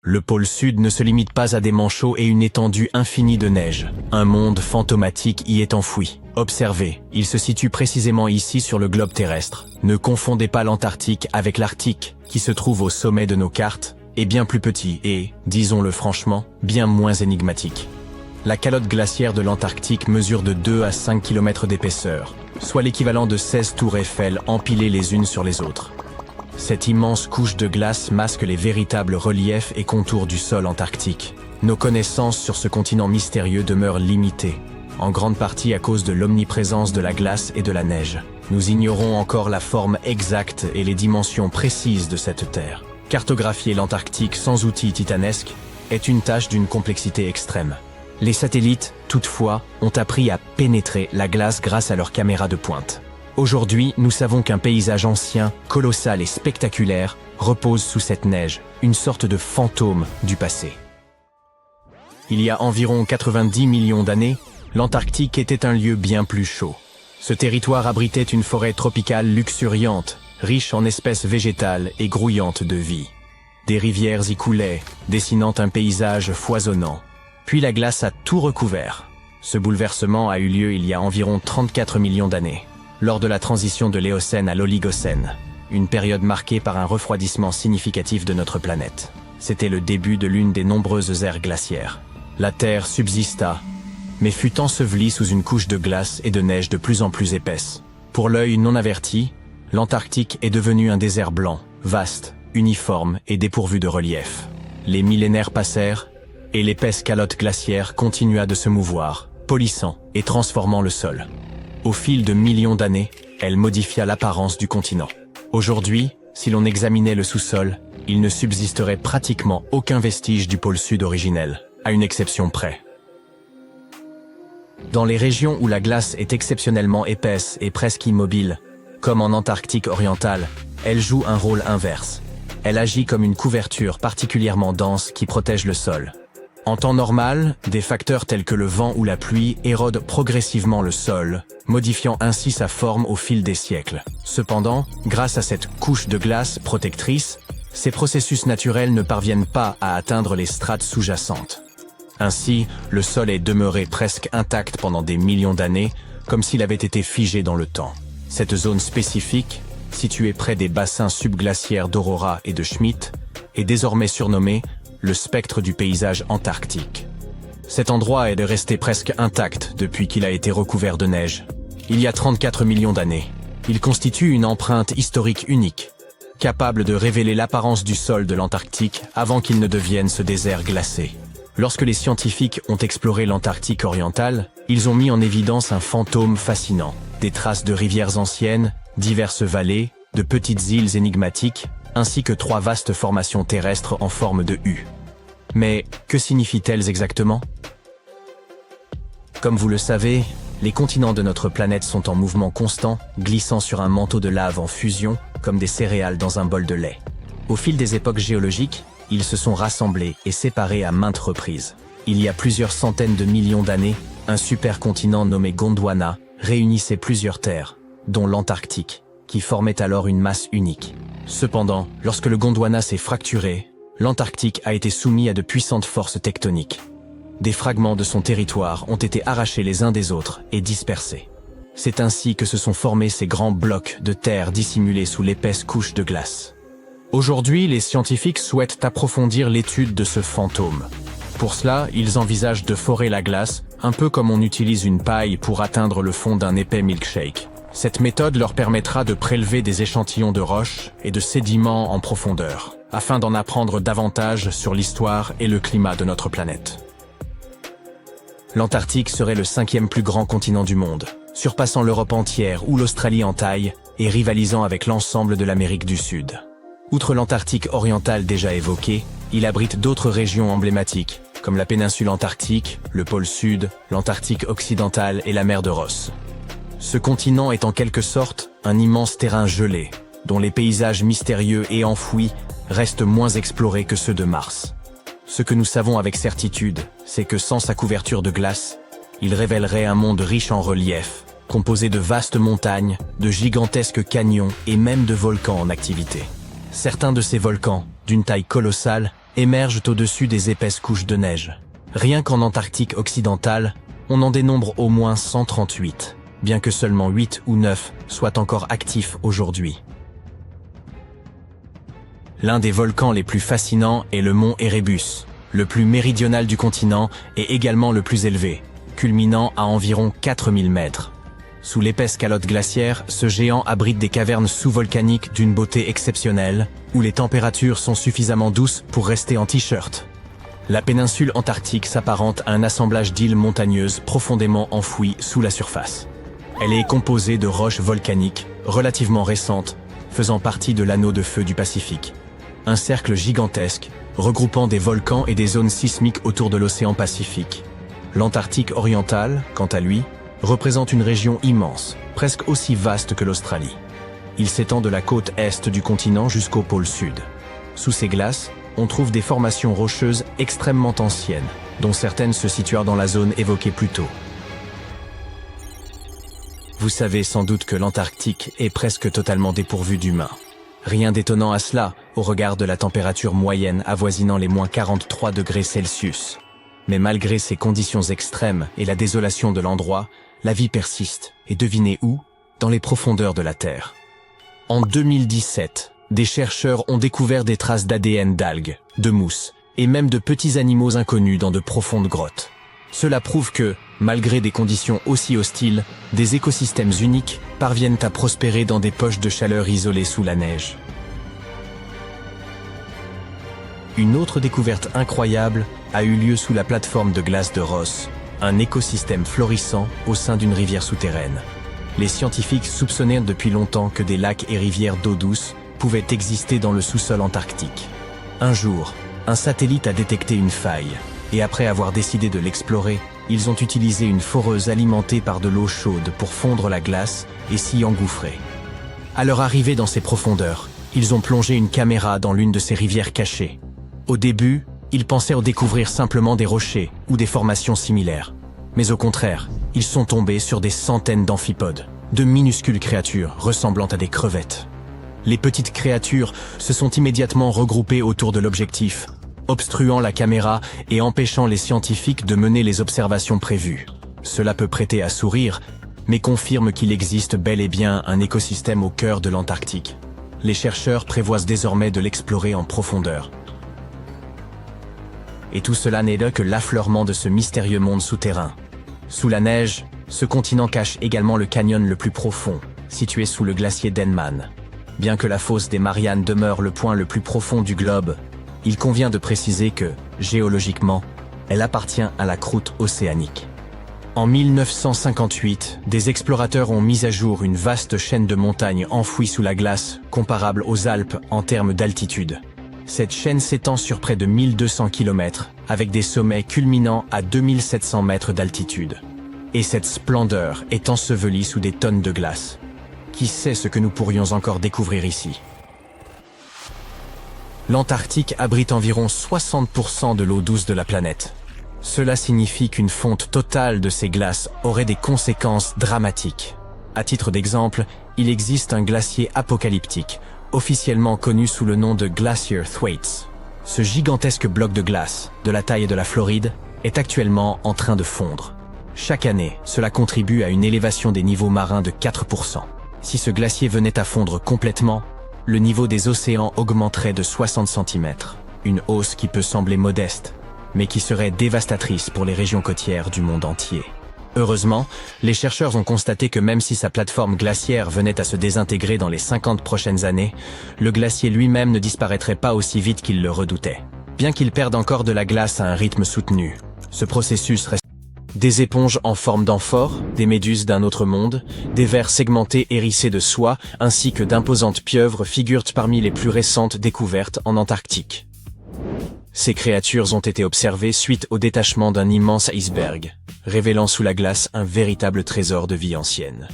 Speaker 2: Le pôle sud ne se limite pas à des manchots et une étendue infinie de neige. Un monde fantomatique y est enfoui. Observez, il se situe précisément ici sur le globe terrestre. Ne confondez pas l'Antarctique avec l'Arctique, qui se trouve au sommet de nos cartes, est bien plus petit et, disons-le franchement, bien moins énigmatique. La calotte glaciaire de l'Antarctique mesure de 2 à 5 km d'épaisseur, soit l'équivalent de 16 tours Eiffel empilées les unes sur les autres. Cette immense couche de glace masque les véritables reliefs et contours du sol antarctique. Nos connaissances sur ce continent mystérieux demeurent limitées, en grande partie à cause de l'omniprésence de la glace et de la neige. Nous ignorons encore la forme exacte et les dimensions précises de cette terre. Cartographier l'Antarctique sans outils titanesques est une tâche d'une complexité extrême. Les satellites, toutefois, ont appris à pénétrer la glace grâce à leurs caméras de pointe. Aujourd'hui, nous savons qu'un paysage ancien, colossal et spectaculaire repose sous cette neige, une sorte de fantôme du passé. Il y a environ 90 millions d'années, l'Antarctique était un lieu bien plus chaud. Ce territoire abritait une forêt tropicale luxuriante, riche en espèces végétales et grouillante de vie. Des rivières y coulaient, dessinant un paysage foisonnant. Puis la glace a tout recouvert. Ce bouleversement a eu lieu il y a environ 34 millions d'années, lors de la transition de l'Éocène à l'Oligocène, une période marquée par un refroidissement significatif de notre planète. C'était le début de l'une des nombreuses ères glaciaires. La Terre subsista, mais fut ensevelie sous une couche de glace et de neige de plus en plus épaisse. Pour l'œil non averti, l'Antarctique est devenu un désert blanc, vaste, uniforme et dépourvu de relief. Les millénaires passèrent, et l'épaisse calotte glaciaire continua de se mouvoir, polissant et transformant le sol. Au fil de millions d'années, Elle modifia l'apparence du continent. Aujourd'hui, si l'on examinait le sous-sol, il ne subsisterait pratiquement aucun vestige du pôle sud originel, à une exception près. Dans les régions où la glace est exceptionnellement épaisse et presque immobile, comme en Antarctique orientale, elle joue un rôle inverse. Elle agit comme une couverture particulièrement dense qui protège le sol. En temps normal, des facteurs tels que le vent ou la pluie érodent progressivement le sol, modifiant ainsi sa forme au fil des siècles. Cependant, grâce à cette couche de glace protectrice, ces processus naturels ne parviennent pas à atteindre les strates sous-jacentes. Ainsi, le sol est demeuré presque intact pendant des millions d'années, comme s'il avait été figé dans le temps. Cette zone spécifique, située près des bassins subglaciaires d'Aurora et de Schmidt, est désormais surnommée le spectre du paysage antarctique. Cet endroit est resté presque intact depuis qu'il a été recouvert de neige. Il y a 34 millions d'années. Il constitue une empreinte historique unique, capable de révéler l'apparence du sol de l'Antarctique avant qu'il ne devienne ce désert glacé. Lorsque les scientifiques ont exploré l'Antarctique orientale, ils ont mis en évidence un fantôme fascinant. Des traces de rivières anciennes, diverses vallées, de petites îles énigmatiques, ainsi que 3 vastes formations terrestres en forme de U. Mais que signifient-elles exactement? Comme vous le savez, les continents de notre planète sont en mouvement constant, glissant sur un manteau de lave en fusion, comme des céréales dans un bol de lait. Au fil des époques géologiques, ils se sont rassemblés et séparés à maintes reprises. Il y a plusieurs centaines de millions d'années, un supercontinent nommé Gondwana réunissait plusieurs terres, dont l'Antarctique, qui formait alors une masse unique. Cependant, lorsque le Gondwana s'est fracturé, l'Antarctique a été soumis à de puissantes forces tectoniques. Des fragments de son territoire ont été arrachés les uns des autres et dispersés. C'est ainsi que se sont formés ces grands blocs de terre dissimulés sous l'épaisse couche de glace. Aujourd'hui, les scientifiques souhaitent approfondir l'étude de ce fantôme. Pour cela, ils envisagent de forer la glace, un peu comme on utilise une paille pour atteindre le fond d'un épais milkshake. Cette méthode leur permettra de prélever des échantillons de roches et de sédiments en profondeur, afin d'en apprendre davantage sur l'histoire et le climat de notre planète. L'Antarctique serait le 5e plus grand continent du monde, surpassant l'Europe entière ou l'Australie en taille et rivalisant avec l'ensemble de l'Amérique du Sud. Outre l'Antarctique orientale déjà évoquée, il abrite d'autres régions emblématiques, comme la péninsule antarctique, le pôle Sud, l'Antarctique occidentale et la mer de Ross. Ce continent est en quelque sorte un immense terrain gelé, dont les paysages mystérieux et enfouis restent moins explorés que ceux de Mars. Ce que nous savons avec certitude, c'est que sans sa couverture de glace, il révélerait un monde riche en relief, composé de vastes montagnes, de gigantesques canyons et même de volcans en activité. Certains de ces volcans, d'une taille colossale, émergent au-dessus des épaisses couches de neige. Rien qu'en Antarctique occidentale, on en dénombre au moins 138, bien que seulement 8 ou 9 soient encore actifs aujourd'hui. L'un des volcans les plus fascinants est le mont Erebus, le plus méridional du continent et également le plus élevé, culminant à environ 4000 mètres. Sous l'épaisse calotte glaciaire, ce géant abrite des cavernes sous-volcaniques d'une beauté exceptionnelle, où les températures sont suffisamment douces pour rester en t-shirt. La péninsule antarctique s'apparente à un assemblage d'îles montagneuses profondément enfouies sous la surface. Elle est composée de roches volcaniques, relativement récentes, faisant partie de l'anneau de feu du Pacifique. Un cercle gigantesque, regroupant des volcans et des zones sismiques autour de l'océan Pacifique. L'Antarctique orientale, quant à lui, représente une région immense, presque aussi vaste que l'Australie. Il s'étend de la côte est du continent jusqu'au pôle sud. Sous ces glaces, on trouve des formations rocheuses extrêmement anciennes, dont certaines se situent dans la zone évoquée plus tôt. Vous savez sans doute que l'Antarctique est presque totalement dépourvu d'humains. Rien d'étonnant à cela, au regard de la température moyenne avoisinant les moins 43 degrés Celsius. Mais malgré ces conditions extrêmes et la désolation de l'endroit, la vie persiste, et devinez où? Dans les profondeurs de la Terre. En 2017, des chercheurs ont découvert des traces d'ADN d'algues, de mousses, et même de petits animaux inconnus dans de profondes grottes. Cela prouve que, malgré des conditions aussi hostiles, des écosystèmes uniques parviennent à prospérer dans des poches de chaleur isolées sous la neige. Une autre découverte incroyable a eu lieu sous la plateforme de glace de Ross, un écosystème florissant au sein d'une rivière souterraine. Les scientifiques soupçonnaient depuis longtemps que des lacs et rivières d'eau douce pouvaient exister dans le sous-sol antarctique. Un jour, un satellite a détecté une faille, et après avoir décidé de l'explorer, ils ont utilisé une foreuse alimentée par de l'eau chaude pour fondre la glace et s'y engouffrer. À leur arrivée dans ces profondeurs, ils ont plongé une caméra dans l'une de ces rivières cachées. Au début, ils pensaient découvrir simplement des rochers ou des formations similaires. Mais au contraire, ils sont tombés sur des centaines d'amphipodes, de minuscules créatures ressemblant à des crevettes. Les petites créatures se sont immédiatement regroupées autour de l'objectif, obstruant la caméra et empêchant les scientifiques de mener les observations prévues. Cela peut prêter à sourire, mais confirme qu'il existe bel et bien un écosystème au cœur de l'Antarctique. Les chercheurs prévoient désormais de l'explorer en profondeur. Et tout cela n'est que l'affleurement de ce mystérieux monde souterrain. Sous la neige, ce continent cache également le canyon le plus profond, situé sous le glacier Denman. Bien que la fosse des Mariannes demeure le point le plus profond du globe, il convient de préciser que, géologiquement, elle appartient à la croûte océanique. En 1958, des explorateurs ont mis à jour une vaste chaîne de montagnes enfouies sous la glace, comparable aux Alpes en termes d'altitude. Cette chaîne s'étend sur près de 1200 km, avec des sommets culminant à 2700 mètres d'altitude. Et cette splendeur est ensevelie sous des tonnes de glace. Qui sait ce que nous pourrions encore découvrir ici? L'Antarctique abrite environ 60% de l'eau douce de la planète. Cela signifie qu'une fonte totale de ces glaces aurait des conséquences dramatiques. À titre d'exemple, il existe un glacier apocalyptique, officiellement connu sous le nom de Glacier Thwaites. Ce gigantesque bloc de glace, de la taille de la Floride, est actuellement en train de fondre. Chaque année, cela contribue à une élévation des niveaux marins de 4%. Si ce glacier venait à fondre complètement, le niveau des océans augmenterait de 60 cm. Une hausse qui peut sembler modeste, mais qui serait dévastatrice pour les régions côtières du monde entier. Heureusement, les chercheurs ont constaté que même si sa plateforme glaciaire venait à se désintégrer dans les 50 prochaines années, le glacier lui-même ne disparaîtrait pas aussi vite qu'il le redoutait. Bien qu'il perde encore de la glace à un rythme soutenu, ce processus reste des éponges en forme d'amphores, des méduses d'un autre monde, des vers segmentés hérissés de soie, ainsi que d'imposantes pieuvres figurent parmi les plus récentes découvertes en Antarctique. Ces créatures ont été observées suite au détachement d'un immense iceberg, révélant sous la glace un véritable trésor de vie ancienne.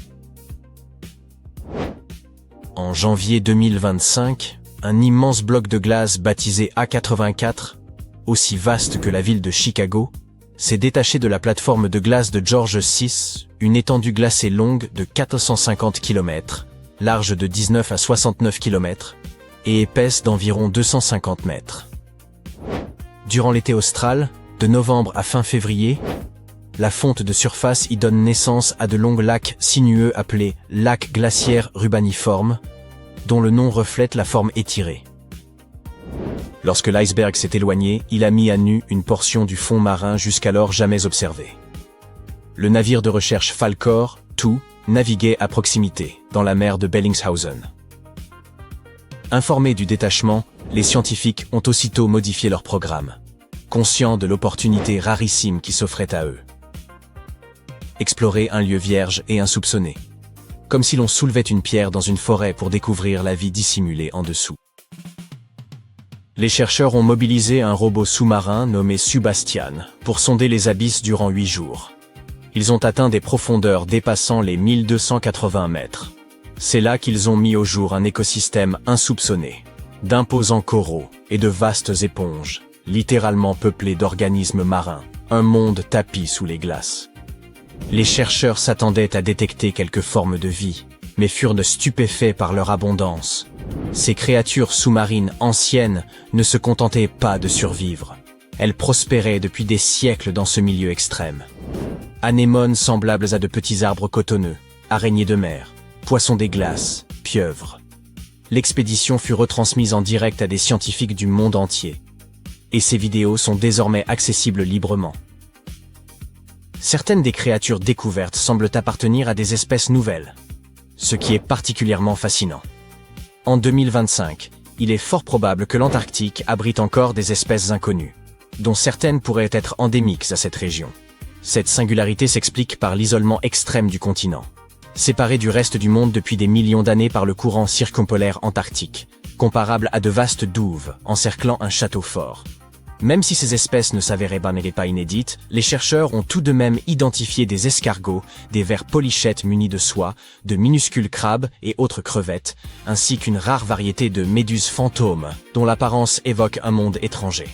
Speaker 2: En janvier 2025, un immense bloc de glace baptisé A84, aussi vaste que la ville de Chicago, s'est détaché de la plateforme de glace de George VI, une étendue glacée longue de 450 km, large de 19 à 69 km, et épaisse d'environ 250 mètres. Durant l'été austral, de novembre à fin février, la fonte de surface y donne naissance à de longs lacs sinueux appelés lacs glaciaires rubaniformes, dont le nom reflète la forme étirée. Lorsque l'iceberg s'est éloigné, il a mis à nu une portion du fond marin jusqu'alors jamais observée. Le navire de recherche Falkor, II, naviguait à proximité, dans la mer de Bellingshausen. Informés du détachement, les scientifiques ont aussitôt modifié leur programme, conscients de l'opportunité rarissime qui s'offrait à eux. Explorer un lieu vierge et insoupçonné, comme si l'on soulevait une pierre dans une forêt pour découvrir la vie dissimulée en dessous. Les chercheurs ont mobilisé un robot sous-marin nommé Subastian pour sonder les abysses durant 8 jours. Ils ont atteint des profondeurs dépassant les 1280 mètres. C'est là qu'ils ont mis au jour un écosystème insoupçonné, d'imposants coraux et de vastes éponges, littéralement peuplés d'organismes marins, un monde tapi sous les glaces. Les chercheurs s'attendaient à détecter quelques formes de vie, mais furent stupéfaits par leur abondance. Ces créatures sous-marines anciennes ne se contentaient pas de survivre. Elles prospéraient depuis des siècles dans ce milieu extrême. Anémones semblables à de petits arbres cotonneux, araignées de mer, poissons des glaces, pieuvres. L'expédition fut retransmise en direct à des scientifiques du monde entier. Et ces vidéos sont désormais accessibles librement. Certaines des créatures découvertes semblent appartenir à des espèces nouvelles, ce qui est particulièrement fascinant. En 2025, il est fort probable que l'Antarctique abrite encore des espèces inconnues, dont certaines pourraient être endémiques à cette région. Cette singularité s'explique par l'isolement extrême du continent. séparés du reste du monde depuis des millions d'années par le courant circumpolaire antarctique, comparable à de vastes douves encerclant un château fort. Même si ces espèces ne s'avéraient pas inédites, les chercheurs ont tout de même identifié des escargots, des vers polychètes munis de soie, de minuscules crabes et autres crevettes, ainsi qu'une rare variété de méduses fantômes, dont l'apparence évoque un monde étranger.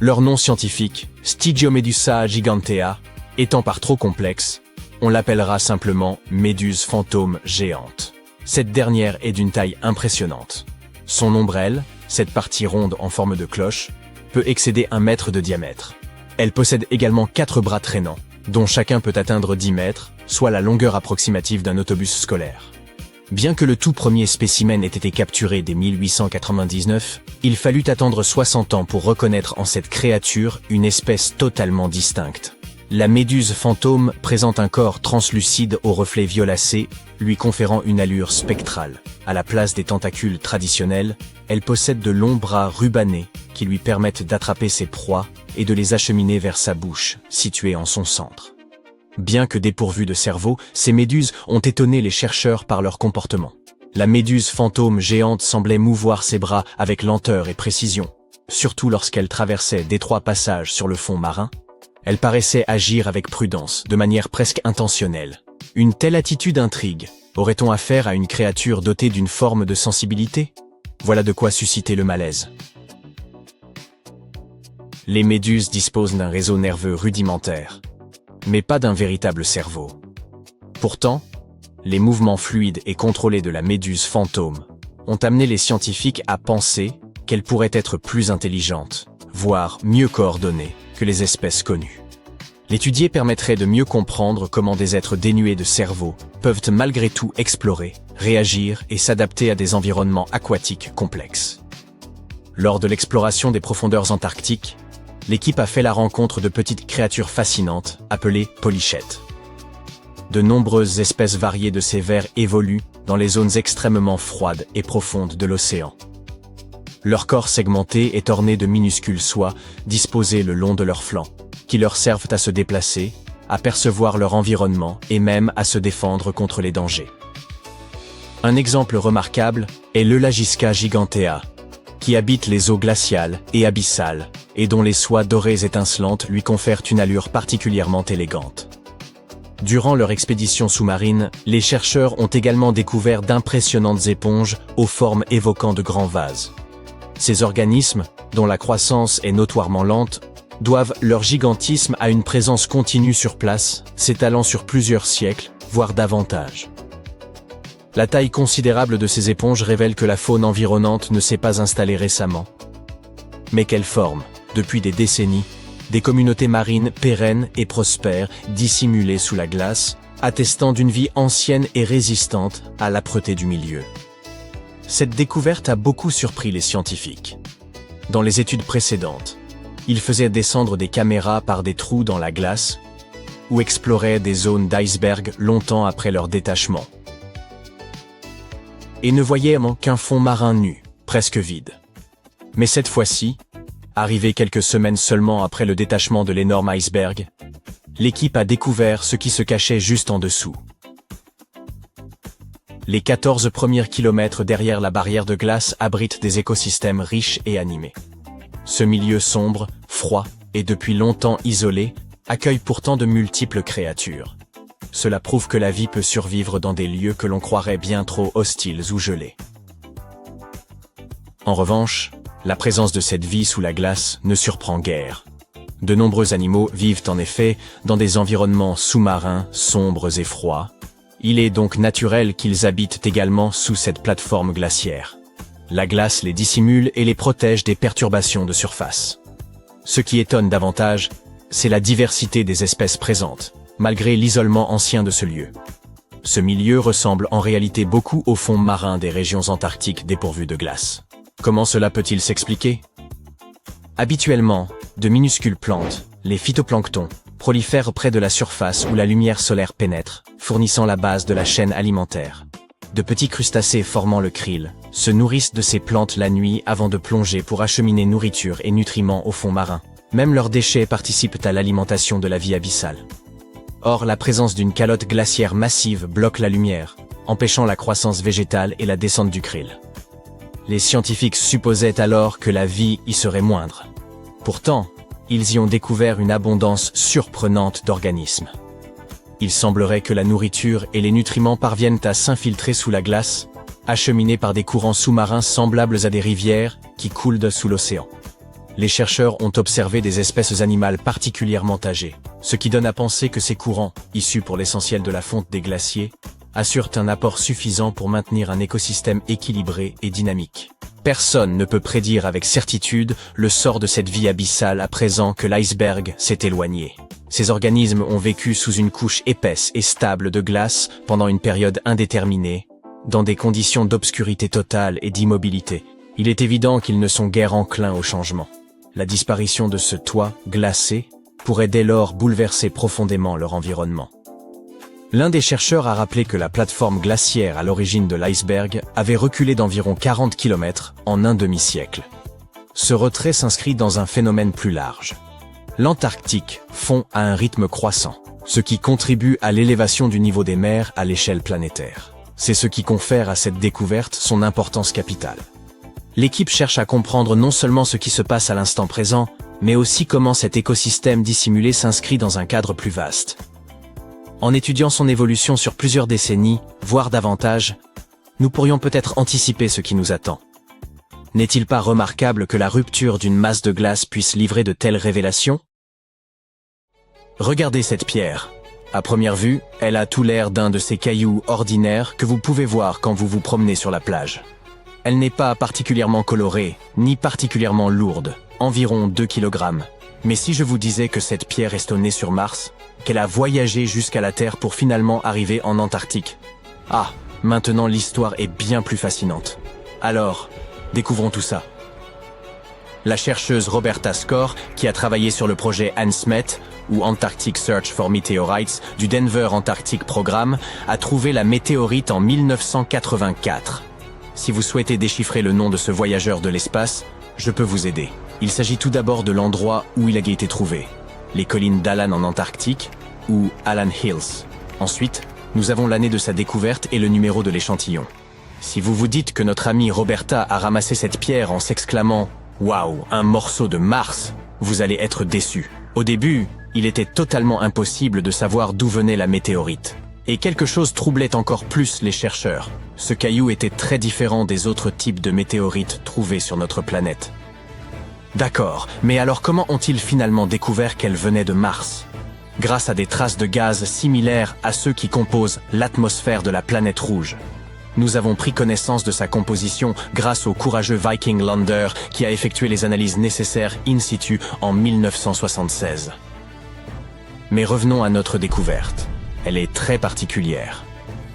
Speaker 2: Leur nom scientifique, Stygiomedusa gigantea, étant par trop complexe, on l'appellera simplement méduse fantôme géante. Cette dernière est d'une taille impressionnante. Son ombrelle, cette partie ronde en forme de cloche, peut excéder 1 mètre de diamètre. Elle possède également 4 bras traînants, dont chacun peut atteindre 10 mètres, soit la longueur approximative d'un autobus scolaire. Bien que le tout premier spécimen ait été capturé dès 1899, il fallut attendre 60 ans pour reconnaître en cette créature une espèce totalement distincte. La méduse fantôme présente un corps translucide aux reflets violacés, lui conférant une allure spectrale. À la place des tentacules traditionnels, elle possède de longs bras rubanés qui lui permettent d'attraper ses proies et de les acheminer vers sa bouche, située en son centre. Bien que dépourvues de cerveau, ces méduses ont étonné les chercheurs par leur comportement. La méduse fantôme géante semblait mouvoir ses bras avec lenteur et précision, surtout lorsqu'elle traversait d'étroits passages sur le fond marin. Elle paraissait agir avec prudence, de manière presque intentionnelle. Une telle attitude intrigue. Aurait-on affaire à une créature dotée d'une forme de sensibilité? Voilà de quoi susciter le malaise. Les méduses disposent d'un réseau nerveux rudimentaire, mais pas d'un véritable cerveau. Pourtant, les mouvements fluides et contrôlés de la méduse fantôme ont amené les scientifiques à penser qu'elle pourrait être plus intelligente, voire mieux coordonnée que les espèces connues. L'étudier permettrait de mieux comprendre comment des êtres dénués de cerveau peuvent malgré tout explorer, réagir et s'adapter à des environnements aquatiques complexes. Lors de l'exploration des profondeurs antarctiques, l'équipe a fait la rencontre de petites créatures fascinantes appelées polychètes. De nombreuses espèces variées de ces vers évoluent dans les zones extrêmement froides et profondes de l'océan. Leur corps segmenté est orné de minuscules soies disposées le long de leurs flancs, qui leur servent à se déplacer, à percevoir leur environnement et même à se défendre contre les dangers. Un exemple remarquable est l'Eulagiska gigantea, qui habite les eaux glaciales et abyssales, et dont les soies dorées étincelantes lui confèrent une allure particulièrement élégante. Durant leur expédition sous-marine, les chercheurs ont également découvert d'impressionnantes éponges aux formes évoquant de grands vases. Ces organismes, dont la croissance est notoirement lente, doivent leur gigantisme à une présence continue sur place, s'étalant sur plusieurs siècles, voire davantage. La taille considérable de ces éponges révèle que la faune environnante ne s'est pas installée récemment, mais qu'elle forme, depuis des décennies, des communautés marines pérennes et prospères, dissimulées sous la glace, attestant d'une vie ancienne et résistante à l'âpreté du milieu. Cette découverte a beaucoup surpris les scientifiques. Dans les études précédentes, ils faisaient descendre des caméras par des trous dans la glace ou exploraient des zones d'iceberg longtemps après leur détachement. Et ne voyaient qu'un fond marin nu, presque vide. Mais cette fois-ci, arrivé quelques semaines seulement après le détachement de l'énorme iceberg, l'équipe a découvert ce qui se cachait juste en dessous. Les 14 premiers kilomètres derrière la barrière de glace abritent des écosystèmes riches et animés. Ce milieu sombre, froid et depuis longtemps isolé accueille pourtant de multiples créatures. Cela prouve que la vie peut survivre dans des lieux que l'on croirait bien trop hostiles ou gelés. En revanche, la présence de cette vie sous la glace ne surprend guère. De nombreux animaux vivent en effet dans des environnements sous-marins sombres et froids. Il est donc naturel qu'ils habitent également sous cette plateforme glaciaire. La glace les dissimule et les protège des perturbations de surface. Ce qui étonne davantage, c'est la diversité des espèces présentes, malgré l'isolement ancien de ce lieu. Ce milieu ressemble en réalité beaucoup au fond marin des régions antarctiques dépourvues de glace. Comment cela peut-il s'expliquer? Habituellement, de minuscules plantes, les phytoplanctons, prolifèrent près de la surface où la lumière solaire pénètre, fournissant la base de la chaîne alimentaire. De petits crustacés formant le krill se nourrissent de ces plantes la nuit avant de plonger pour acheminer nourriture et nutriments au fond marin. Même leurs déchets participent à l'alimentation de la vie abyssale. Or, la présence d'une calotte glaciaire massive bloque la lumière, empêchant la croissance végétale et la descente du krill. Les scientifiques supposaient alors que la vie y serait moindre. Pourtant, ils y ont découvert une abondance surprenante d'organismes. Il semblerait que la nourriture et les nutriments parviennent à s'infiltrer sous la glace, acheminés par des courants sous-marins semblables à des rivières qui coulent sous l'océan. Les chercheurs ont observé des espèces animales particulièrement âgées, ce qui donne à penser que ces courants, issus pour l'essentiel de la fonte des glaciers, assurent un apport suffisant pour maintenir un écosystème équilibré et dynamique. Personne ne peut prédire avec certitude le sort de cette vie abyssale à présent que l'iceberg s'est éloigné. Ces organismes ont vécu sous une couche épaisse et stable de glace pendant une période indéterminée, dans des conditions d'obscurité totale et d'immobilité. Il est évident qu'ils ne sont guère enclins au changement. La disparition de ce toit glacé pourrait dès lors bouleverser profondément leur environnement. L'un des chercheurs a rappelé que la plateforme glaciaire à l'origine de l'iceberg avait reculé d'environ 40 km en un demi-siècle. Ce retrait s'inscrit dans un phénomène plus large. L'Antarctique fond à un rythme croissant, ce qui contribue à l'élévation du niveau des mers à l'échelle planétaire. C'est ce qui confère à cette découverte son importance capitale. L'équipe cherche à comprendre non seulement ce qui se passe à l'instant présent, mais aussi comment cet écosystème dissimulé s'inscrit dans un cadre plus vaste. En étudiant son évolution sur plusieurs décennies, voire davantage, nous pourrions peut-être anticiper ce qui nous attend. N'est-il pas remarquable que la rupture d'une masse de glace puisse livrer de telles révélations? Regardez cette pierre. À première vue, elle a tout l'air d'un de ces cailloux ordinaires que vous pouvez voir quand vous vous promenez sur la plage. Elle n'est pas particulièrement colorée, ni particulièrement lourde, environ 2 kg. Mais si je vous disais que cette pierre est née sur Mars, qu'elle a voyagé jusqu'à la Terre pour finalement arriver en Antarctique. Ah, maintenant l'histoire est bien plus fascinante. Alors, découvrons tout ça. La chercheuse Roberta Skor, qui a travaillé sur le projet ANSMET, ou Antarctic Search for Meteorites, du Denver Antarctic Programme, a trouvé la météorite en 1984. Si vous souhaitez déchiffrer le nom de ce voyageur de l'espace, je peux vous aider. Il s'agit tout d'abord de l'endroit où il a été trouvé, les collines d'Alan en Antarctique, ou Alan Hills. Ensuite, nous avons l'année de sa découverte et le numéro de l'échantillon. Si vous vous dites que notre amie Roberta a ramassé cette pierre en s'exclamant « Waouh, un morceau de Mars !», vous allez être déçus. Au début, il était totalement impossible de savoir d'où venait la météorite. Et quelque chose troublait encore plus les chercheurs. Ce caillou était très différent des autres types de météorites trouvés sur notre planète. D'accord, mais alors comment ont-ils finalement découvert qu'elle venait de Mars? Grâce à des traces de gaz similaires à ceux qui composent l'atmosphère de la planète rouge. Nous avons pris connaissance de sa composition grâce au courageux Viking Lander qui a effectué les analyses nécessaires in situ en 1976. Mais revenons à notre découverte. Elle est très particulière.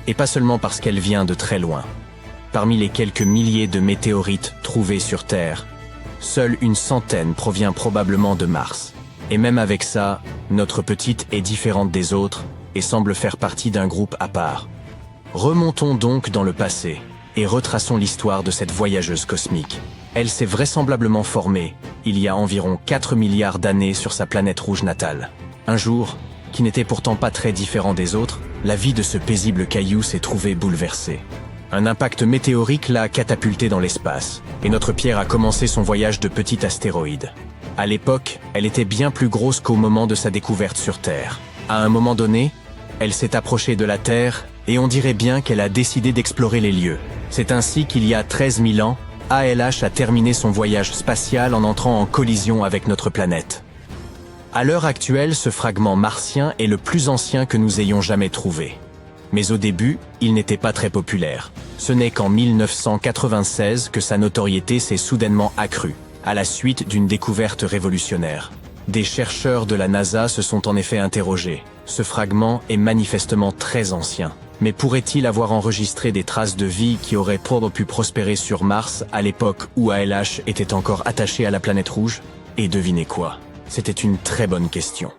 Speaker 2: Et pas seulement parce qu'elle vient de très loin. Parmi les quelques milliers de météorites trouvées sur Terre, seule une centaine provient probablement de Mars. Et même avec ça, notre petite est différente des autres et semble faire partie d'un groupe à part. Remontons donc dans le passé et retraçons l'histoire de cette voyageuse cosmique. Elle s'est vraisemblablement formée il y a environ 4 milliards d'années sur sa planète rouge natale. Un jour, qui n'était pourtant pas très différent des autres, la vie de ce paisible caillou s'est trouvée bouleversée. Un impact météorique l'a catapulté dans l'espace, et notre pierre a commencé son voyage de petit astéroïde. À l'époque, elle était bien plus grosse qu'au moment de sa découverte sur Terre. À un moment donné, elle s'est approchée de la Terre, et on dirait bien qu'elle a décidé d'explorer les lieux. C'est ainsi qu'il y a 13 000 ans, ALH a terminé son voyage spatial en entrant en collision avec notre planète. À l'heure actuelle, ce fragment martien est le plus ancien que nous ayons jamais trouvé. Mais au début, il n'était pas très populaire. Ce n'est qu'en 1996 que sa notoriété s'est soudainement accrue, à la suite d'une découverte révolutionnaire. Des chercheurs de la NASA se sont en effet interrogés. Ce fragment est manifestement très ancien. Mais pourrait-il avoir enregistré des traces de vie qui auraient pu prospérer sur Mars à l'époque où ALH était encore attaché à la planète rouge? Et devinez quoi? C'était une très bonne question.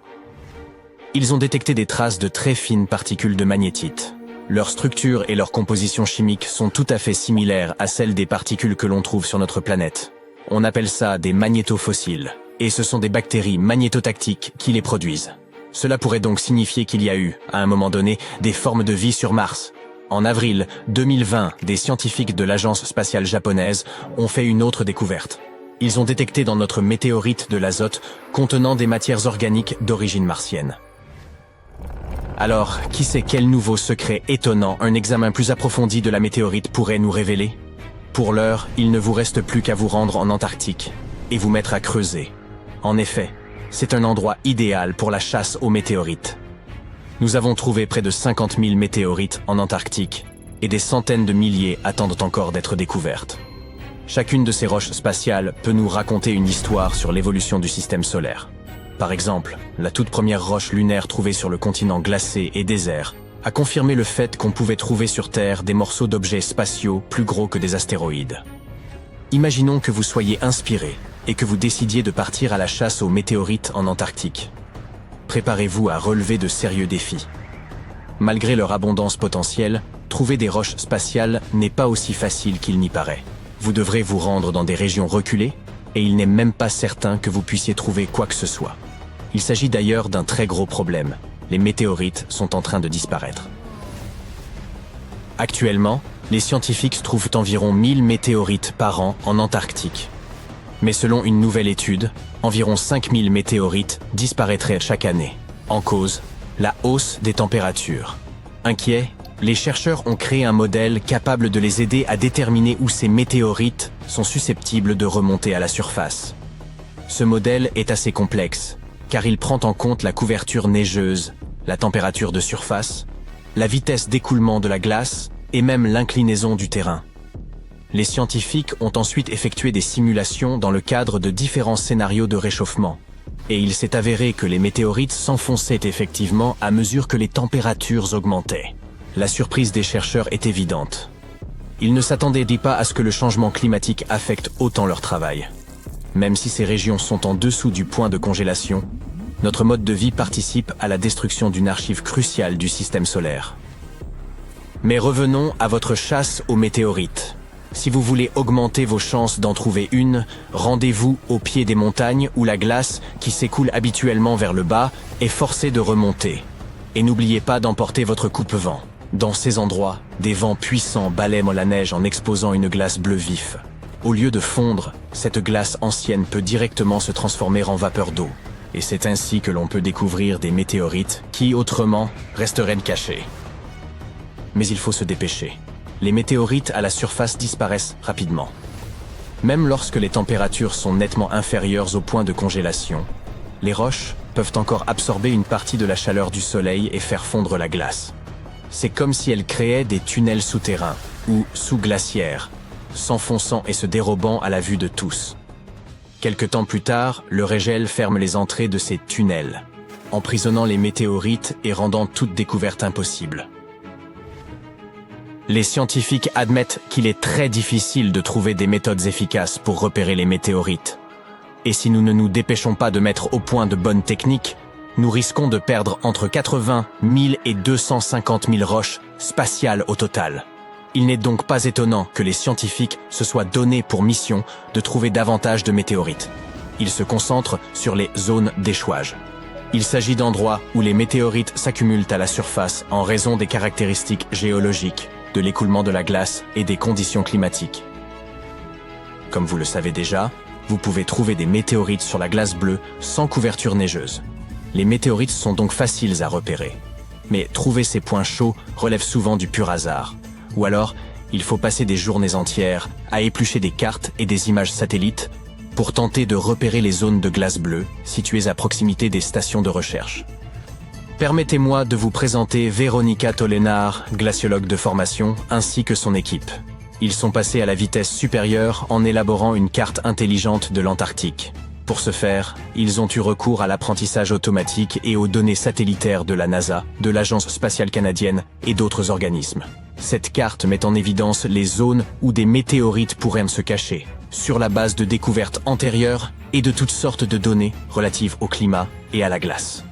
Speaker 2: Ils ont détecté des traces de très fines particules de magnétite. Leur structure et leur composition chimique sont tout à fait similaires à celles des particules que l'on trouve sur notre planète. On appelle ça des magnétofossiles, et ce sont des bactéries magnétotactiques qui les produisent. Cela pourrait donc signifier qu'il y a eu, à un moment donné, des formes de vie sur Mars. En avril 2020, des scientifiques de l'agence spatiale japonaise ont fait une autre découverte. Ils ont détecté dans notre météorite de l'azote contenant des matières organiques d'origine martienne. Alors, qui sait quel nouveau secret étonnant un examen plus approfondi de la météorite pourrait nous révéler? Pour l'heure, il ne vous reste plus qu'à vous rendre en Antarctique et vous mettre à creuser. En effet, c'est un endroit idéal pour la chasse aux météorites. Nous avons trouvé près de 50 000 météorites en Antarctique et des centaines de milliers attendent encore d'être découvertes. Chacune de ces roches spatiales peut nous raconter une histoire sur l'évolution du système solaire. Par exemple, la toute première roche lunaire trouvée sur le continent glacé et désert a confirmé le fait qu'on pouvait trouver sur Terre des morceaux d'objets spatiaux plus gros que des astéroïdes. Imaginons que vous soyez inspiré et que vous décidiez de partir à la chasse aux météorites en Antarctique. Préparez-vous à relever de sérieux défis. Malgré leur abondance potentielle, trouver des roches spatiales n'est pas aussi facile qu'il n'y paraît. Vous devrez vous rendre dans des régions reculées et il n'est même pas certain que vous puissiez trouver quoi que ce soit. Il s'agit d'ailleurs d'un très gros problème. Les météorites sont en train de disparaître. Actuellement, les scientifiques trouvent environ 1000 météorites par an en Antarctique. Mais selon une nouvelle étude, environ 5000 météorites disparaîtraient chaque année. En cause, la hausse des températures. Inquiets, les chercheurs ont créé un modèle capable de les aider à déterminer où ces météorites sont susceptibles de remonter à la surface. Ce modèle est assez complexe, car il prend en compte la couverture neigeuse, la température de surface, la vitesse d'écoulement de la glace et même l'inclinaison du terrain. Les scientifiques ont ensuite effectué des simulations dans le cadre de différents scénarios de réchauffement. Et il s'est avéré que les météorites s'enfonçaient effectivement à mesure que les températures augmentaient. La surprise des chercheurs est évidente. Ils ne s'attendaient pas à ce que le changement climatique affecte autant leur travail. Même si ces régions sont en dessous du point de congélation, notre mode de vie participe à la destruction d'une archive cruciale du système solaire. Mais revenons à votre chasse aux météorites. Si vous voulez augmenter vos chances d'en trouver une, rendez-vous au pied des montagnes où la glace, qui s'écoule habituellement vers le bas, est forcée de remonter. Et n'oubliez pas d'emporter votre coupe-vent. Dans ces endroits, des vents puissants balaient la neige en exposant une glace bleu vif. Au lieu de fondre, cette glace ancienne peut directement se transformer en vapeur d'eau. Et c'est ainsi que l'on peut découvrir des météorites qui, autrement, resteraient cachées. Mais il faut se dépêcher. Les météorites à la surface disparaissent rapidement. Même lorsque les températures sont nettement inférieures au point de congélation, les roches peuvent encore absorber une partie de la chaleur du soleil et faire fondre la glace. C'est comme si elles créaient des tunnels souterrains ou sous-glaciaires, s'enfonçant et se dérobant à la vue de tous. Quelque temps plus tard, le régel ferme les entrées de ces tunnels, emprisonnant les météorites et rendant toute découverte impossible. Les scientifiques admettent qu'il est très difficile de trouver des méthodes efficaces pour repérer les météorites. Et si nous ne nous dépêchons pas de mettre au point de bonnes techniques, nous risquons de perdre entre 80 000 et 250 000 roches spatiales au total. Il n'est donc pas étonnant que les scientifiques se soient donnés pour mission de trouver davantage de météorites. Ils se concentrent sur les zones d'échouage. Il s'agit d'endroits où les météorites s'accumulent à la surface en raison des caractéristiques géologiques, de l'écoulement de la glace et des conditions climatiques. Comme vous le savez déjà, vous pouvez trouver des météorites sur la glace bleue sans couverture neigeuse. Les météorites sont donc faciles à repérer. Mais trouver ces points chauds relève souvent du pur hasard. Ou alors, il faut passer des journées entières à éplucher des cartes et des images satellites pour tenter de repérer les zones de glace bleue situées à proximité des stations de recherche. Permettez-moi de vous présenter Veronica Tolenar, glaciologue de formation, ainsi que son équipe. Ils sont passés à la vitesse supérieure en élaborant une carte intelligente de l'Antarctique. Pour ce faire, ils ont eu recours à l'apprentissage automatique et aux données satellitaires de la NASA, de l'Agence spatiale canadienne et d'autres organismes. Cette carte met en évidence les zones où des météorites pourraient se cacher, sur la base de découvertes antérieures et de toutes sortes de données relatives au climat et à la glace.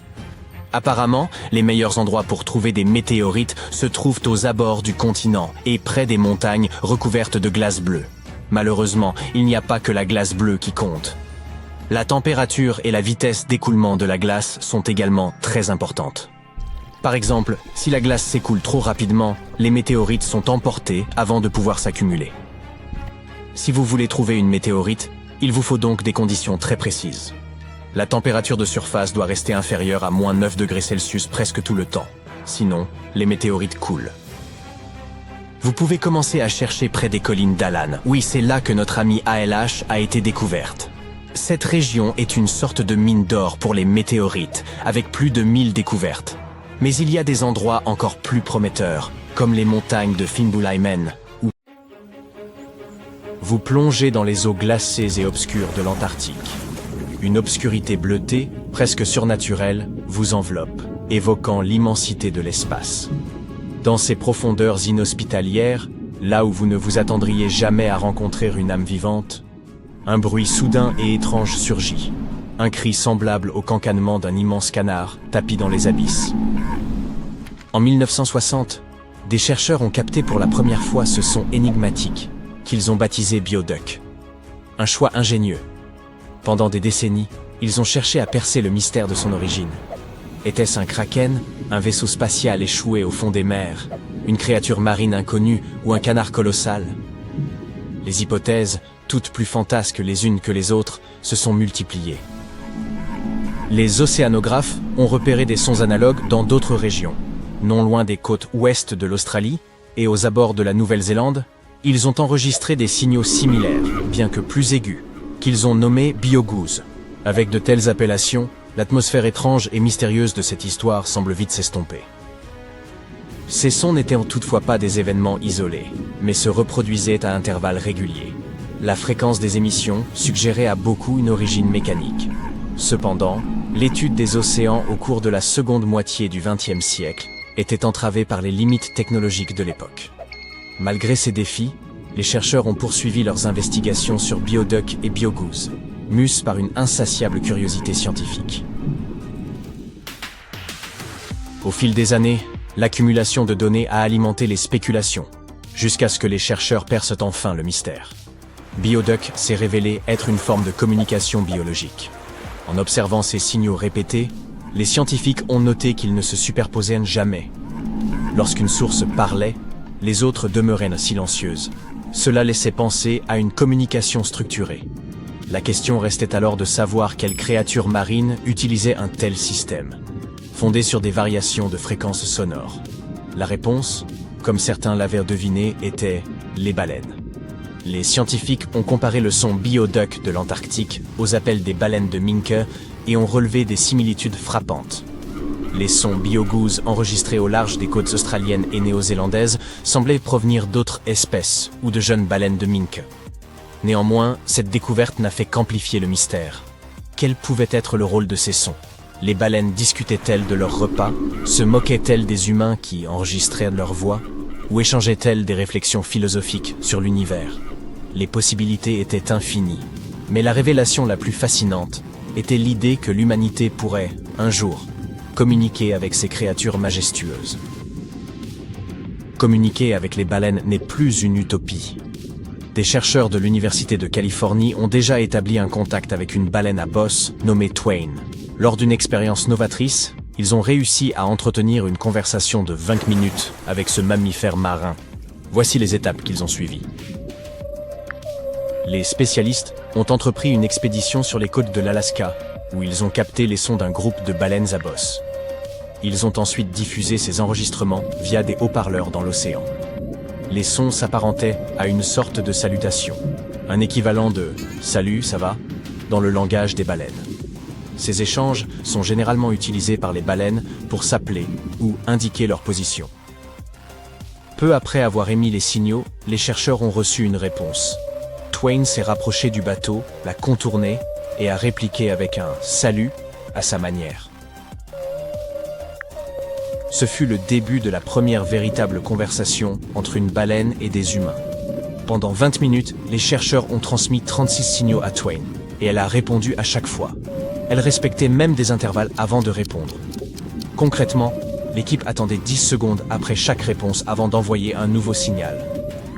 Speaker 2: Apparemment, les meilleurs endroits pour trouver des météorites se trouvent aux abords du continent et près des montagnes recouvertes de glace bleue. Malheureusement, il n'y a pas que la glace bleue qui compte. La température et la vitesse d'écoulement de la glace sont également très importantes. Par exemple, si la glace s'écoule trop rapidement, les météorites sont emportées avant de pouvoir s'accumuler. Si vous voulez trouver une météorite, il vous faut donc des conditions très précises. La température de surface doit rester inférieure à -9 degrés Celsius presque tout le temps. Sinon, les météorites coulent. Vous pouvez commencer à chercher près des collines d'Alan. Oui, c'est là que notre amie ALH a été découverte. Cette région est une sorte de mine d'or pour les météorites, avec plus de 1000 découvertes. Mais il y a des endroits encore plus prometteurs, comme les montagnes de Fimbulaimen, où vous plongez dans les eaux glacées et obscures de l'Antarctique. Une obscurité bleutée, presque surnaturelle, vous enveloppe, évoquant l'immensité de l'espace. Dans ces profondeurs inhospitalières, là où vous ne vous attendriez jamais à rencontrer une âme vivante, un bruit soudain et étrange surgit. Un cri semblable au cancanement d'un immense canard tapi dans les abysses. En 1960, des chercheurs ont capté pour la première fois ce son énigmatique, qu'ils ont baptisé Bioduck. Un choix ingénieux. Pendant des décennies, ils ont cherché à percer le mystère de son origine. Était-ce un kraken, un vaisseau spatial échoué au fond des mers, une créature marine inconnue ou un canard colossal? Les hypothèses, toutes plus fantasques les unes que les autres, se sont multipliées. Les océanographes ont repéré des sons analogues dans d'autres régions. Non loin des côtes ouest de l'Australie et aux abords de la Nouvelle-Zélande, ils ont enregistré des signaux similaires, bien que plus aigus, qu'ils ont nommés biogoose. Avec de telles appellations, l'atmosphère étrange et mystérieuse de cette histoire semble vite s'estomper. Ces sons n'étaient toutefois pas des événements isolés, mais se reproduisaient à intervalles réguliers. La fréquence des émissions suggérait à beaucoup une origine mécanique. Cependant, l'étude des océans au cours de la seconde moitié du XXe siècle était entravée par les limites technologiques de l'époque. Malgré ces défis, les chercheurs ont poursuivi leurs investigations sur Bioduck et Biogoose, mus par une insatiable curiosité scientifique. Au fil des années, l'accumulation de données a alimenté les spéculations, jusqu'à ce que les chercheurs percent enfin le mystère. Bioduck s'est révélé être une forme de communication biologique. En observant ces signaux répétés, les scientifiques ont noté qu'ils ne se superposaient jamais. Lorsqu'une source parlait, les autres demeuraient silencieuses. Cela laissait penser à une communication structurée. La question restait alors de savoir quelle créature marine utilisait un tel système, fondé sur des variations de fréquences sonores. La réponse, comme certains l'avaient deviné, était les baleines. Les scientifiques ont comparé le son Bioduck de l'Antarctique aux appels des baleines de Minke et ont relevé des similitudes frappantes. Les sons Biogoose enregistrés au large des côtes australiennes et néo-zélandaises semblaient provenir d'autres espèces ou de jeunes baleines de Minke. Néanmoins, cette découverte n'a fait qu'amplifier le mystère. Quel pouvait être le rôle de ces sons? Les baleines discutaient-elles de leurs repas? Se moquaient-elles des humains qui enregistraient leur voix? Ou échangeaient-elles des réflexions philosophiques sur l'univers? Les possibilités étaient infinies, mais la révélation la plus fascinante était l'idée que l'humanité pourrait, un jour, communiquer avec ces créatures majestueuses. Communiquer avec les baleines n'est plus une utopie. Des chercheurs de l'Université de Californie ont déjà établi un contact avec une baleine à bosse nommée Twain. Lors d'une expérience novatrice, ils ont réussi à entretenir une conversation de 20 minutes avec ce mammifère marin. Voici les étapes qu'ils ont suivies. Les spécialistes ont entrepris une expédition sur les côtes de l'Alaska, où ils ont capté les sons d'un groupe de baleines à bosse. Ils ont ensuite diffusé ces enregistrements via des haut-parleurs dans l'océan. Les sons s'apparentaient à une sorte de salutation, un équivalent de « Salut, ça va ?» dans le langage des baleines. Ces échanges sont généralement utilisés par les baleines pour s'appeler ou indiquer leur position. Peu après avoir émis les signaux, les chercheurs ont reçu une réponse. Twain s'est rapproché du bateau, l'a contourné et a répliqué avec un « salut » à sa manière. Ce fut le début de la première véritable conversation entre une baleine et des humains. Pendant 20 minutes, les chercheurs ont transmis 36 signaux à Twain, et elle a répondu à chaque fois. Elle respectait même des intervalles avant de répondre. Concrètement, l'équipe attendait 10 secondes après chaque réponse avant d'envoyer un nouveau signal.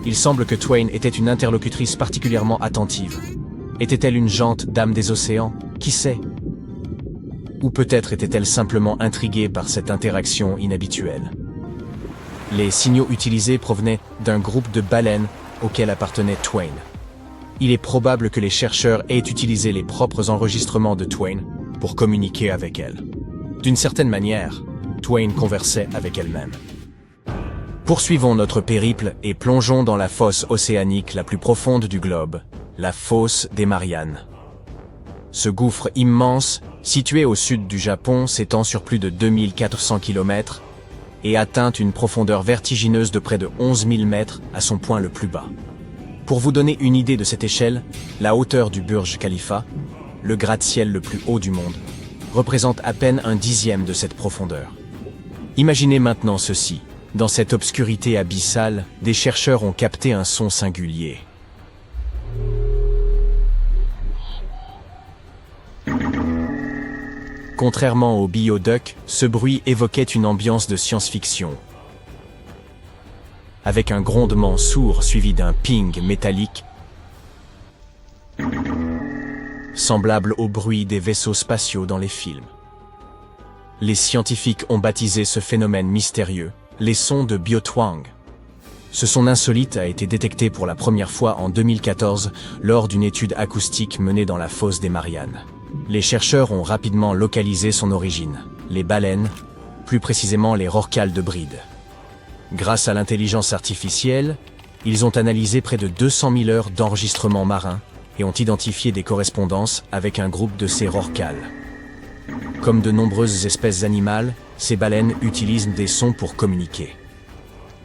Speaker 2: Il semble que Twain était une interlocutrice particulièrement attentive. Était-elle une jante dame des océans? Qui sait? Ou peut-être était-elle simplement intriguée par cette interaction inhabituelle. Les signaux utilisés provenaient d'un groupe de baleines auquel appartenait Twain. Il est probable que les chercheurs aient utilisé les propres enregistrements de Twain pour communiquer avec elle. D'une certaine manière, Twain conversait avec elle-même. Poursuivons notre périple et plongeons dans la fosse océanique la plus profonde du globe, la fosse des Mariannes. Ce gouffre immense, situé au sud du Japon, s'étend sur plus de 2400 km et atteint une profondeur vertigineuse de près de 11 000 mètres à son point le plus bas. Pour vous donner une idée de cette échelle, la hauteur du Burj Khalifa, le gratte-ciel le plus haut du monde, représente à peine un dixième de cette profondeur. Imaginez maintenant ceci. Dans cette obscurité abyssale, des chercheurs ont capté un son singulier. Contrairement au bioduc, ce bruit évoquait une ambiance de science-fiction. Avec un grondement sourd suivi d'un ping métallique, semblable au bruit des vaisseaux spatiaux dans les films. Les scientifiques ont baptisé ce phénomène mystérieux les sons de Biotwang. Ce son insolite a été détecté pour la première fois en 2014 lors d'une étude acoustique menée dans la fosse des Mariannes. Les chercheurs ont rapidement localisé son origine, les baleines, plus précisément les rorquals de bride. Grâce à l'intelligence artificielle, ils ont analysé près de 200 000 heures d'enregistrements marins et ont identifié des correspondances avec un groupe de ces rorquals. Comme de nombreuses espèces animales, ces baleines utilisent des sons pour communiquer.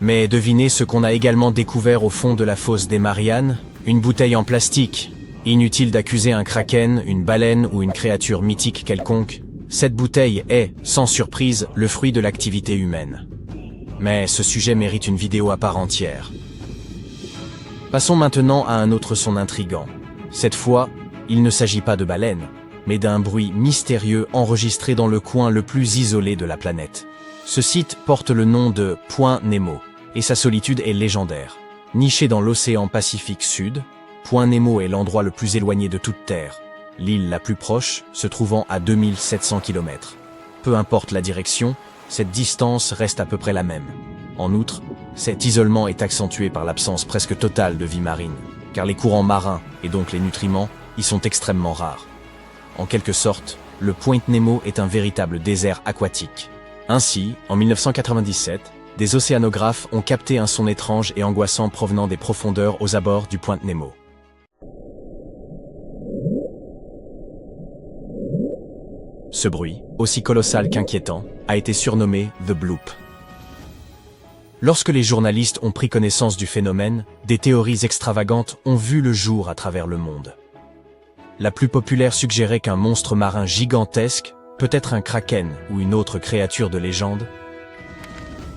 Speaker 2: Mais devinez ce qu'on a également découvert au fond de la fosse des Mariannes, une bouteille en plastique. Inutile d'accuser un kraken, une baleine ou une créature mythique quelconque. Cette bouteille est, sans surprise, le fruit de l'activité humaine. Mais ce sujet mérite une vidéo à part entière. Passons maintenant à un autre son intrigant. Cette fois, il ne s'agit pas de baleines, mais d'un bruit mystérieux enregistré dans le coin le plus isolé de la planète. Ce site porte le nom de Point Nemo, et sa solitude est légendaire. Niché dans l'océan Pacifique Sud, Point Nemo est l'endroit le plus éloigné de toute Terre, l'île la plus proche se trouvant à 2700 km. Peu importe la direction, cette distance reste à peu près la même. En outre, cet isolement est accentué par l'absence presque totale de vie marine, car les courants marins, et donc les nutriments, y sont extrêmement rares. En quelque sorte, le Point Nemo est un véritable désert aquatique. Ainsi, en 1997, des océanographes ont capté un son étrange et angoissant provenant des profondeurs aux abords du Point Nemo. Ce bruit, aussi colossal qu'inquiétant, a été surnommé The Bloop. Lorsque les journalistes ont pris connaissance du phénomène, des théories extravagantes ont vu le jour à travers le monde. La plus populaire suggérait qu'un monstre marin gigantesque, peut-être un kraken ou une autre créature de légende,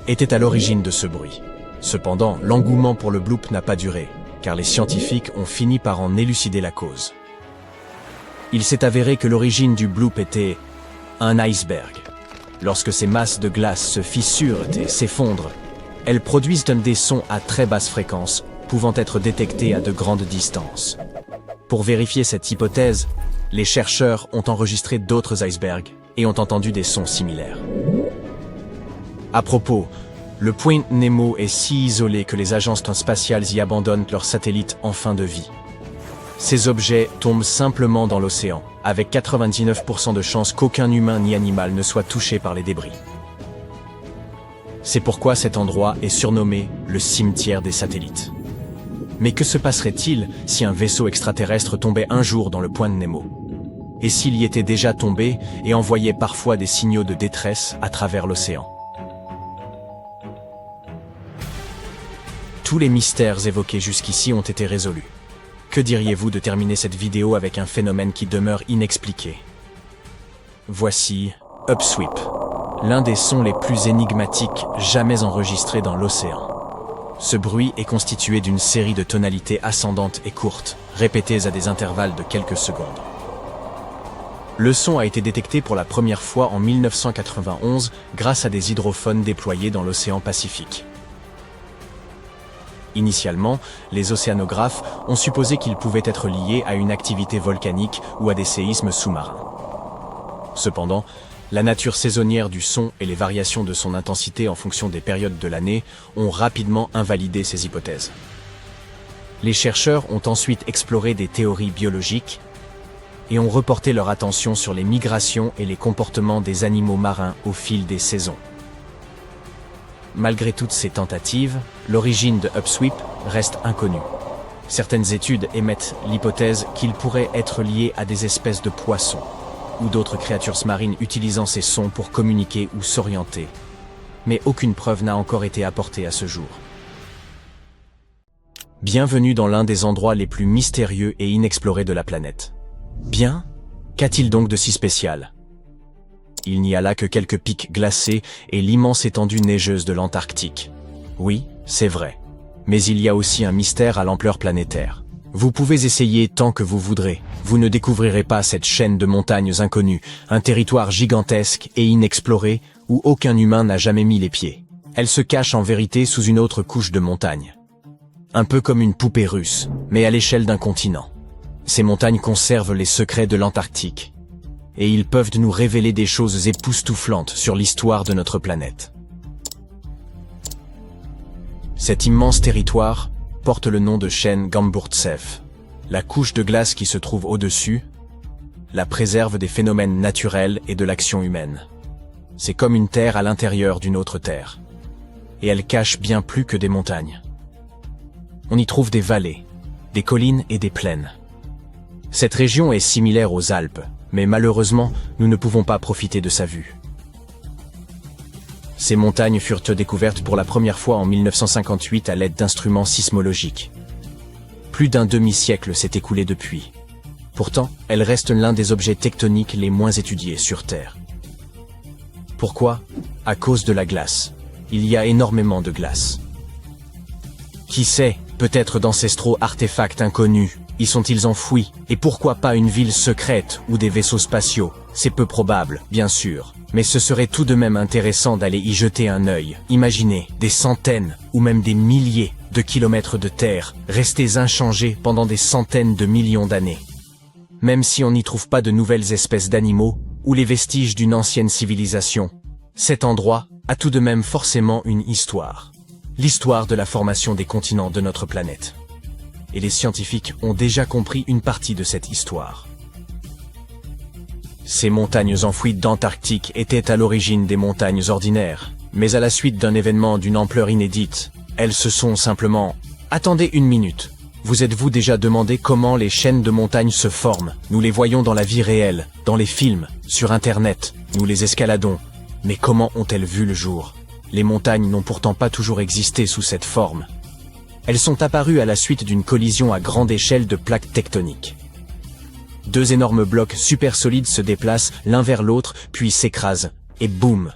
Speaker 2: était à l'origine de ce bruit. Cependant, l'engouement pour le bloop n'a pas duré, car les scientifiques ont fini par en élucider la cause. Il s'est avéré que l'origine du bloop était un iceberg. Lorsque ces masses de glace se fissurent et s'effondrent, elles produisent des sons à très basse fréquence, pouvant être détectés à de grandes distances. Pour vérifier cette hypothèse, les chercheurs ont enregistré d'autres icebergs et ont entendu des sons similaires. À propos, le Point Nemo est si isolé que les agences spatiales y abandonnent leurs satellites en fin de vie. Ces objets tombent simplement dans l'océan, avec 99% de chances qu'aucun humain ni animal ne soit touché par les débris. C'est pourquoi cet endroit est surnommé le cimetière des satellites. Mais que se passerait-il si un vaisseau extraterrestre tombait un jour dans le Point Nemo? Et s'il y était déjà tombé et envoyait parfois des signaux de détresse à travers l'océan? Tous les mystères évoqués jusqu'ici ont été résolus. Que diriez-vous de terminer cette vidéo avec un phénomène qui demeure inexpliqué? Voici Upsweep, l'un des sons les plus énigmatiques jamais enregistrés dans l'océan. Ce bruit est constitué d'une série de tonalités ascendantes et courtes, répétées à des intervalles de quelques secondes. Le son a été détecté pour la première fois en 1991 grâce à des hydrophones déployés dans l'océan Pacifique. Initialement, les océanographes ont supposé qu'ils pouvaient être liés à une activité volcanique ou à des séismes sous-marins. Cependant, la nature saisonnière du son et les variations de son intensité en fonction des périodes de l'année ont rapidement invalidé ces hypothèses. Les chercheurs ont ensuite exploré des théories biologiques et ont reporté leur attention sur les migrations et les comportements des animaux marins au fil des saisons. Malgré toutes ces tentatives, l'origine de Upsweep reste inconnue. Certaines études émettent l'hypothèse qu'il pourrait être lié à des espèces de poissons ou d'autres créatures marines utilisant ces sons pour communiquer ou s'orienter. Mais aucune preuve n'a encore été apportée à ce jour. Bienvenue dans l'un des endroits les plus mystérieux et inexplorés de la planète. Bien, qu'a-t-il donc de si spécial ? Il n'y a là que quelques pics glacés et l'immense étendue neigeuse de l'Antarctique. Oui, c'est vrai. Mais il y a aussi un mystère à l'ampleur planétaire. Vous pouvez essayer tant que vous voudrez. Vous ne découvrirez pas cette chaîne de montagnes inconnues, un territoire gigantesque et inexploré où aucun humain n'a jamais mis les pieds. Elle se cache en vérité sous une autre couche de montagnes. Un peu comme une poupée russe, mais à l'échelle d'un continent. Ces montagnes conservent les secrets de l'Antarctique. Et ils peuvent nous révéler des choses époustouflantes sur l'histoire de notre planète. Cet immense territoire porte le nom de chaîne Gamburtsev. La couche de glace qui se trouve au-dessus la préserve des phénomènes naturels et de l'action humaine. C'est comme une terre à l'intérieur d'une autre terre. Et elle cache bien plus que des montagnes. On y trouve des vallées, des collines et des plaines. Cette région est similaire aux Alpes, mais malheureusement, nous ne pouvons pas profiter de sa vue. Ces montagnes furent découvertes pour la première fois en 1958 à l'aide d'instruments sismologiques. Plus d'un demi-siècle s'est écoulé depuis. Pourtant, elles restent l'un des objets tectoniques les moins étudiés sur Terre. Pourquoi ? À cause de la glace. Il y a énormément de glace. Qui sait, peut-être d'ancestraux artefacts inconnus y sont-ils enfouis? Et pourquoi pas une ville secrète ou des vaisseaux spatiaux? C'est peu probable, bien sûr. Mais ce serait tout de même intéressant d'aller y jeter un œil. Imaginez des centaines ou même des milliers de kilomètres de terre restés inchangés pendant des centaines de millions d'années. Même si on n'y trouve pas de nouvelles espèces d'animaux ou les vestiges d'une ancienne civilisation, cet endroit a tout de même forcément une histoire. L'histoire de la formation des continents de notre planète. Et les scientifiques ont déjà compris une partie de cette histoire. Ces montagnes enfouies d'Antarctique étaient à l'origine des montagnes ordinaires, mais à la suite d'un événement d'une ampleur inédite, elles se sont simplement... Attendez une minute. Vous êtes-vous déjà demandé comment les chaînes de montagnes se forment? Nous les voyons dans la vie réelle, dans les films, sur Internet, nous les escaladons. Mais comment ont-elles vu le jour? Les montagnes n'ont pourtant pas toujours existé sous cette forme. Elles sont apparues à la suite d'une collision à grande échelle de plaques tectoniques. Deux énormes blocs super solides se déplacent l'un vers l'autre, puis s'écrasent, et boum!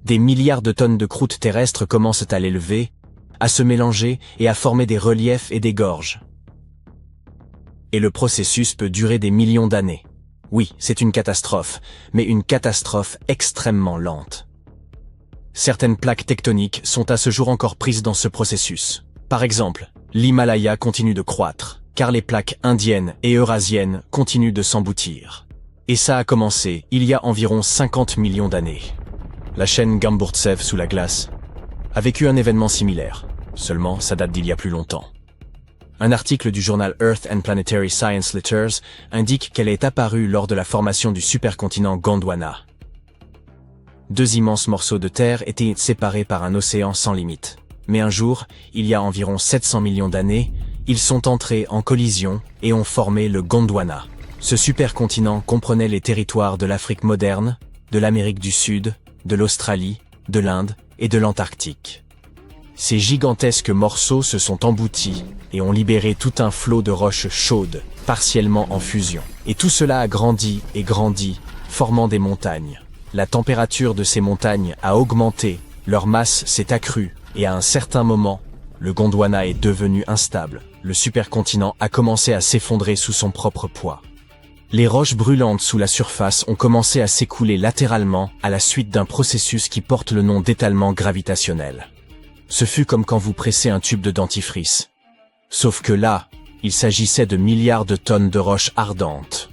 Speaker 2: Des milliards de tonnes de croûte terrestre commencent à l'élever, à se mélanger et à former des reliefs et des gorges. Et le processus peut durer des millions d'années. Oui, c'est une catastrophe, mais une catastrophe extrêmement lente. Certaines plaques tectoniques sont à ce jour encore prises dans ce processus. Par exemple, l'Himalaya continue de croître, car les plaques indiennes et eurasiennes continuent de s'emboutir. Et ça a commencé il y a environ 50 millions d'années. La chaîne Gamburtsev sous la glace a vécu un événement similaire, seulement ça date d'il y a plus longtemps. Un article du journal Earth and Planetary Science Letters indique qu'elle est apparue lors de la formation du supercontinent Gondwana. Deux immenses morceaux de terre étaient séparés par un océan sans limite. Mais un jour, il y a environ 700 millions d'années, ils sont entrés en collision et ont formé le Gondwana. Ce supercontinent comprenait les territoires de l'Afrique moderne, de l'Amérique du Sud, de l'Australie, de l'Inde et de l'Antarctique. Ces gigantesques morceaux se sont emboutis et ont libéré tout un flot de roches chaudes, partiellement en fusion. Et tout cela a grandi et grandi, formant des montagnes. La température de ces montagnes a augmenté, leur masse s'est accrue, et à un certain moment, le Gondwana est devenu instable. Le supercontinent a commencé à s'effondrer sous son propre poids. Les roches brûlantes sous la surface ont commencé à s'écouler latéralement à la suite d'un processus qui porte le nom d'étalement gravitationnel. Ce fut comme quand vous pressez un tube de dentifrice. Sauf que là, il s'agissait de milliards de tonnes de roches ardentes.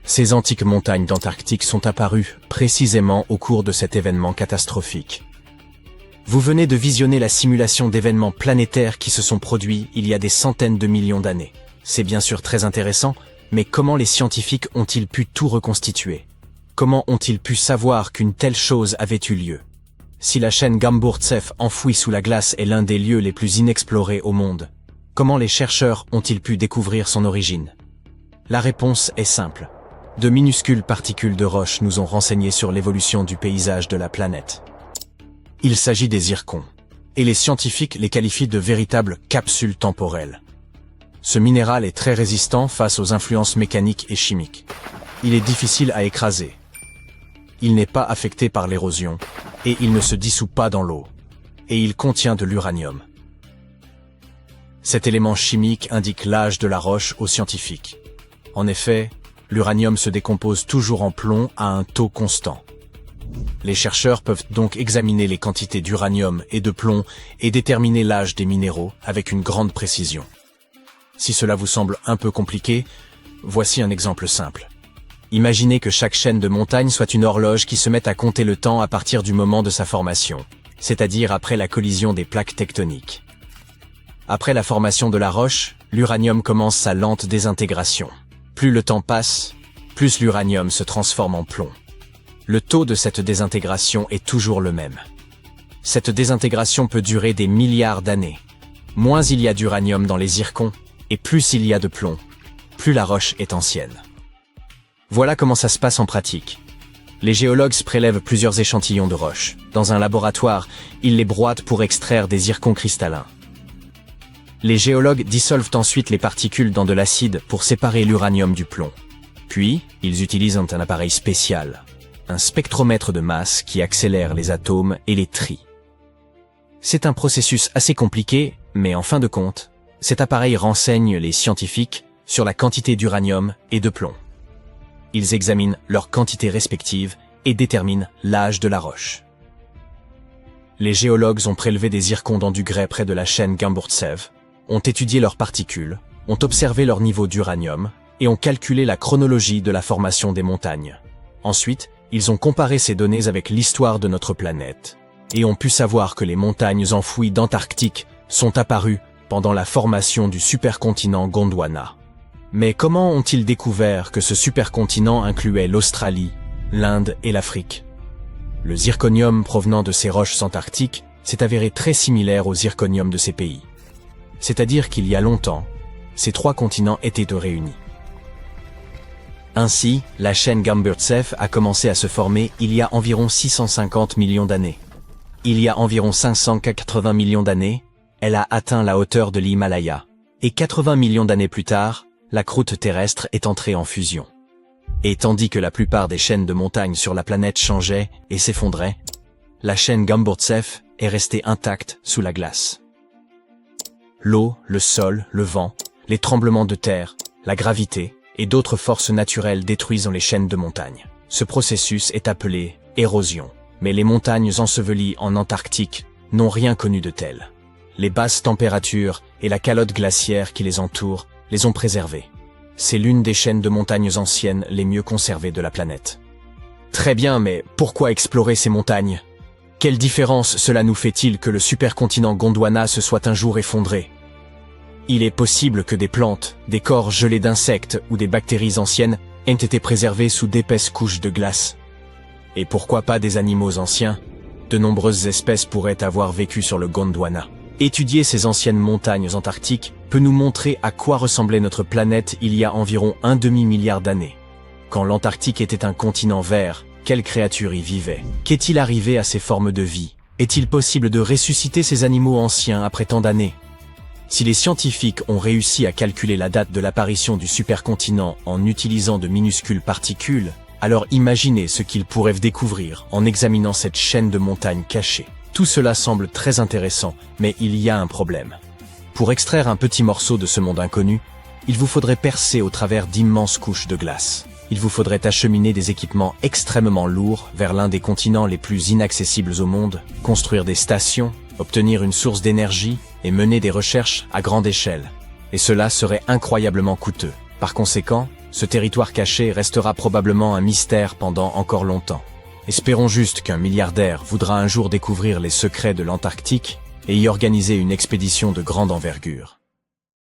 Speaker 2: Ces antiques montagnes d'Antarctique sont apparues précisément au cours de cet événement catastrophique. Vous venez de visionner la simulation d'événements planétaires qui se sont produits il y a des centaines de millions d'années. C'est bien sûr très intéressant, mais comment les scientifiques ont-ils pu tout reconstituer? Comment ont-ils pu savoir qu'une telle chose avait eu lieu? Si la chaîne Gamburtsev enfouie sous la glace est l'un des lieux les plus inexplorés au monde, comment les chercheurs ont-ils pu découvrir son origine? La réponse est simple. De minuscules particules de roche nous ont renseigné sur l'évolution du paysage de la planète. Il s'agit des zircons, et les scientifiques les qualifient de véritables capsules temporelles. Ce minéral est très résistant face aux influences mécaniques et chimiques. Il est difficile à écraser. Il n'est pas affecté par l'érosion, et il ne se dissout pas dans l'eau. Et il contient de l'uranium. Cet élément chimique indique l'âge de la roche aux scientifiques. En effet, l'uranium se décompose toujours en plomb à un taux constant. Les chercheurs peuvent donc examiner les quantités d'uranium et de plomb et déterminer l'âge des minéraux avec une grande précision. Si cela vous semble un peu compliqué, voici un exemple simple. Imaginez que chaque chaîne de montagne soit une horloge qui se met à compter le temps à partir du moment de sa formation, c'est-à-dire après la collision des plaques tectoniques. Après la formation de la roche, l'uranium commence sa lente désintégration. Plus le temps passe, plus l'uranium se transforme en plomb. Le taux de cette désintégration est toujours le même. Cette désintégration peut durer des milliards d'années. Moins il y a d'uranium dans les zircons, et plus il y a de plomb, plus la roche est ancienne. Voilà comment ça se passe en pratique. Les géologues prélèvent plusieurs échantillons de roches. Dans un laboratoire, ils les broient pour extraire des zircons cristallins. Les géologues dissolvent ensuite les particules dans de l'acide pour séparer l'uranium du plomb. Puis, ils utilisent un appareil spécial, un spectromètre de masse qui accélère les atomes et les trie. C'est un processus assez compliqué, mais en fin de compte, cet appareil renseigne les scientifiques sur la quantité d'uranium et de plomb. Ils examinent leurs quantités respectives et déterminent l'âge de la roche. Les géologues ont prélevé des zircons dans du grès près de la chaîne Gamburtsev, ont étudié leurs particules, ont observé leur niveau d'uranium et ont calculé la chronologie de la formation des montagnes. Ensuite, ils ont comparé ces données avec l'histoire de notre planète et ont pu savoir que les montagnes enfouies d'Antarctique sont apparues pendant la formation du supercontinent Gondwana. Mais comment ont-ils découvert que ce supercontinent incluait l'Australie, l'Inde et l'Afrique? Le zirconium provenant de ces roches antarctiques s'est avéré très similaire au zirconium de ces pays. C'est-à-dire qu'il y a longtemps, ces trois continents étaient réunis. Ainsi, la chaîne Gamburtsev a commencé à se former il y a environ 650 millions d'années. Il y a environ 580 millions d'années, elle a atteint la hauteur de l'Himalaya. Et 80 millions d'années plus tard, la croûte terrestre est entrée en fusion. Et tandis que la plupart des chaînes de montagnes sur la planète changeaient et s'effondraient, la chaîne Gamburtsev est restée intacte sous la glace. L'eau, le sol, le vent, les tremblements de terre, la gravité et d'autres forces naturelles détruisent les chaînes de montagnes. Ce processus est appelé érosion. Mais les montagnes ensevelies en Antarctique n'ont rien connu de tel. Les basses températures et la calotte glaciaire qui les entoure les ont préservées. C'est l'une des chaînes de montagnes anciennes les mieux conservées de la planète. Très bien, mais pourquoi explorer ces montagnes? Quelle différence cela nous fait-il que le supercontinent Gondwana se soit un jour effondré? Il est possible que des plantes, des corps gelés d'insectes ou des bactéries anciennes aient été préservés sous d'épaisses couches de glace. Et pourquoi pas des animaux anciens? De nombreuses espèces pourraient avoir vécu sur le Gondwana. Étudier ces anciennes montagnes antarctiques peut nous montrer à quoi ressemblait notre planète il y a environ un demi-milliard d'années. Quand l'Antarctique était un continent vert, quelles créatures y vivaient? Qu'est-il arrivé à ces formes de vie? Est-il possible de ressusciter ces animaux anciens après tant d'années? Si les scientifiques ont réussi à calculer la date de l'apparition du supercontinent en utilisant de minuscules particules, alors imaginez ce qu'ils pourraient découvrir en examinant cette chaîne de montagnes cachée. Tout cela semble très intéressant, mais il y a un problème. Pour extraire un petit morceau de ce monde inconnu, il vous faudrait percer au travers d'immenses couches de glace. Il vous faudrait acheminer des équipements extrêmement lourds vers l'un des continents les plus inaccessibles au monde, construire des stations, obtenir une source d'énergie et mener des recherches à grande échelle. Et cela serait incroyablement coûteux. Par conséquent, ce territoire caché restera probablement un mystère pendant encore longtemps. Espérons juste qu'un milliardaire voudra un jour découvrir les secrets de l'Antarctique et y organiser une expédition de grande envergure.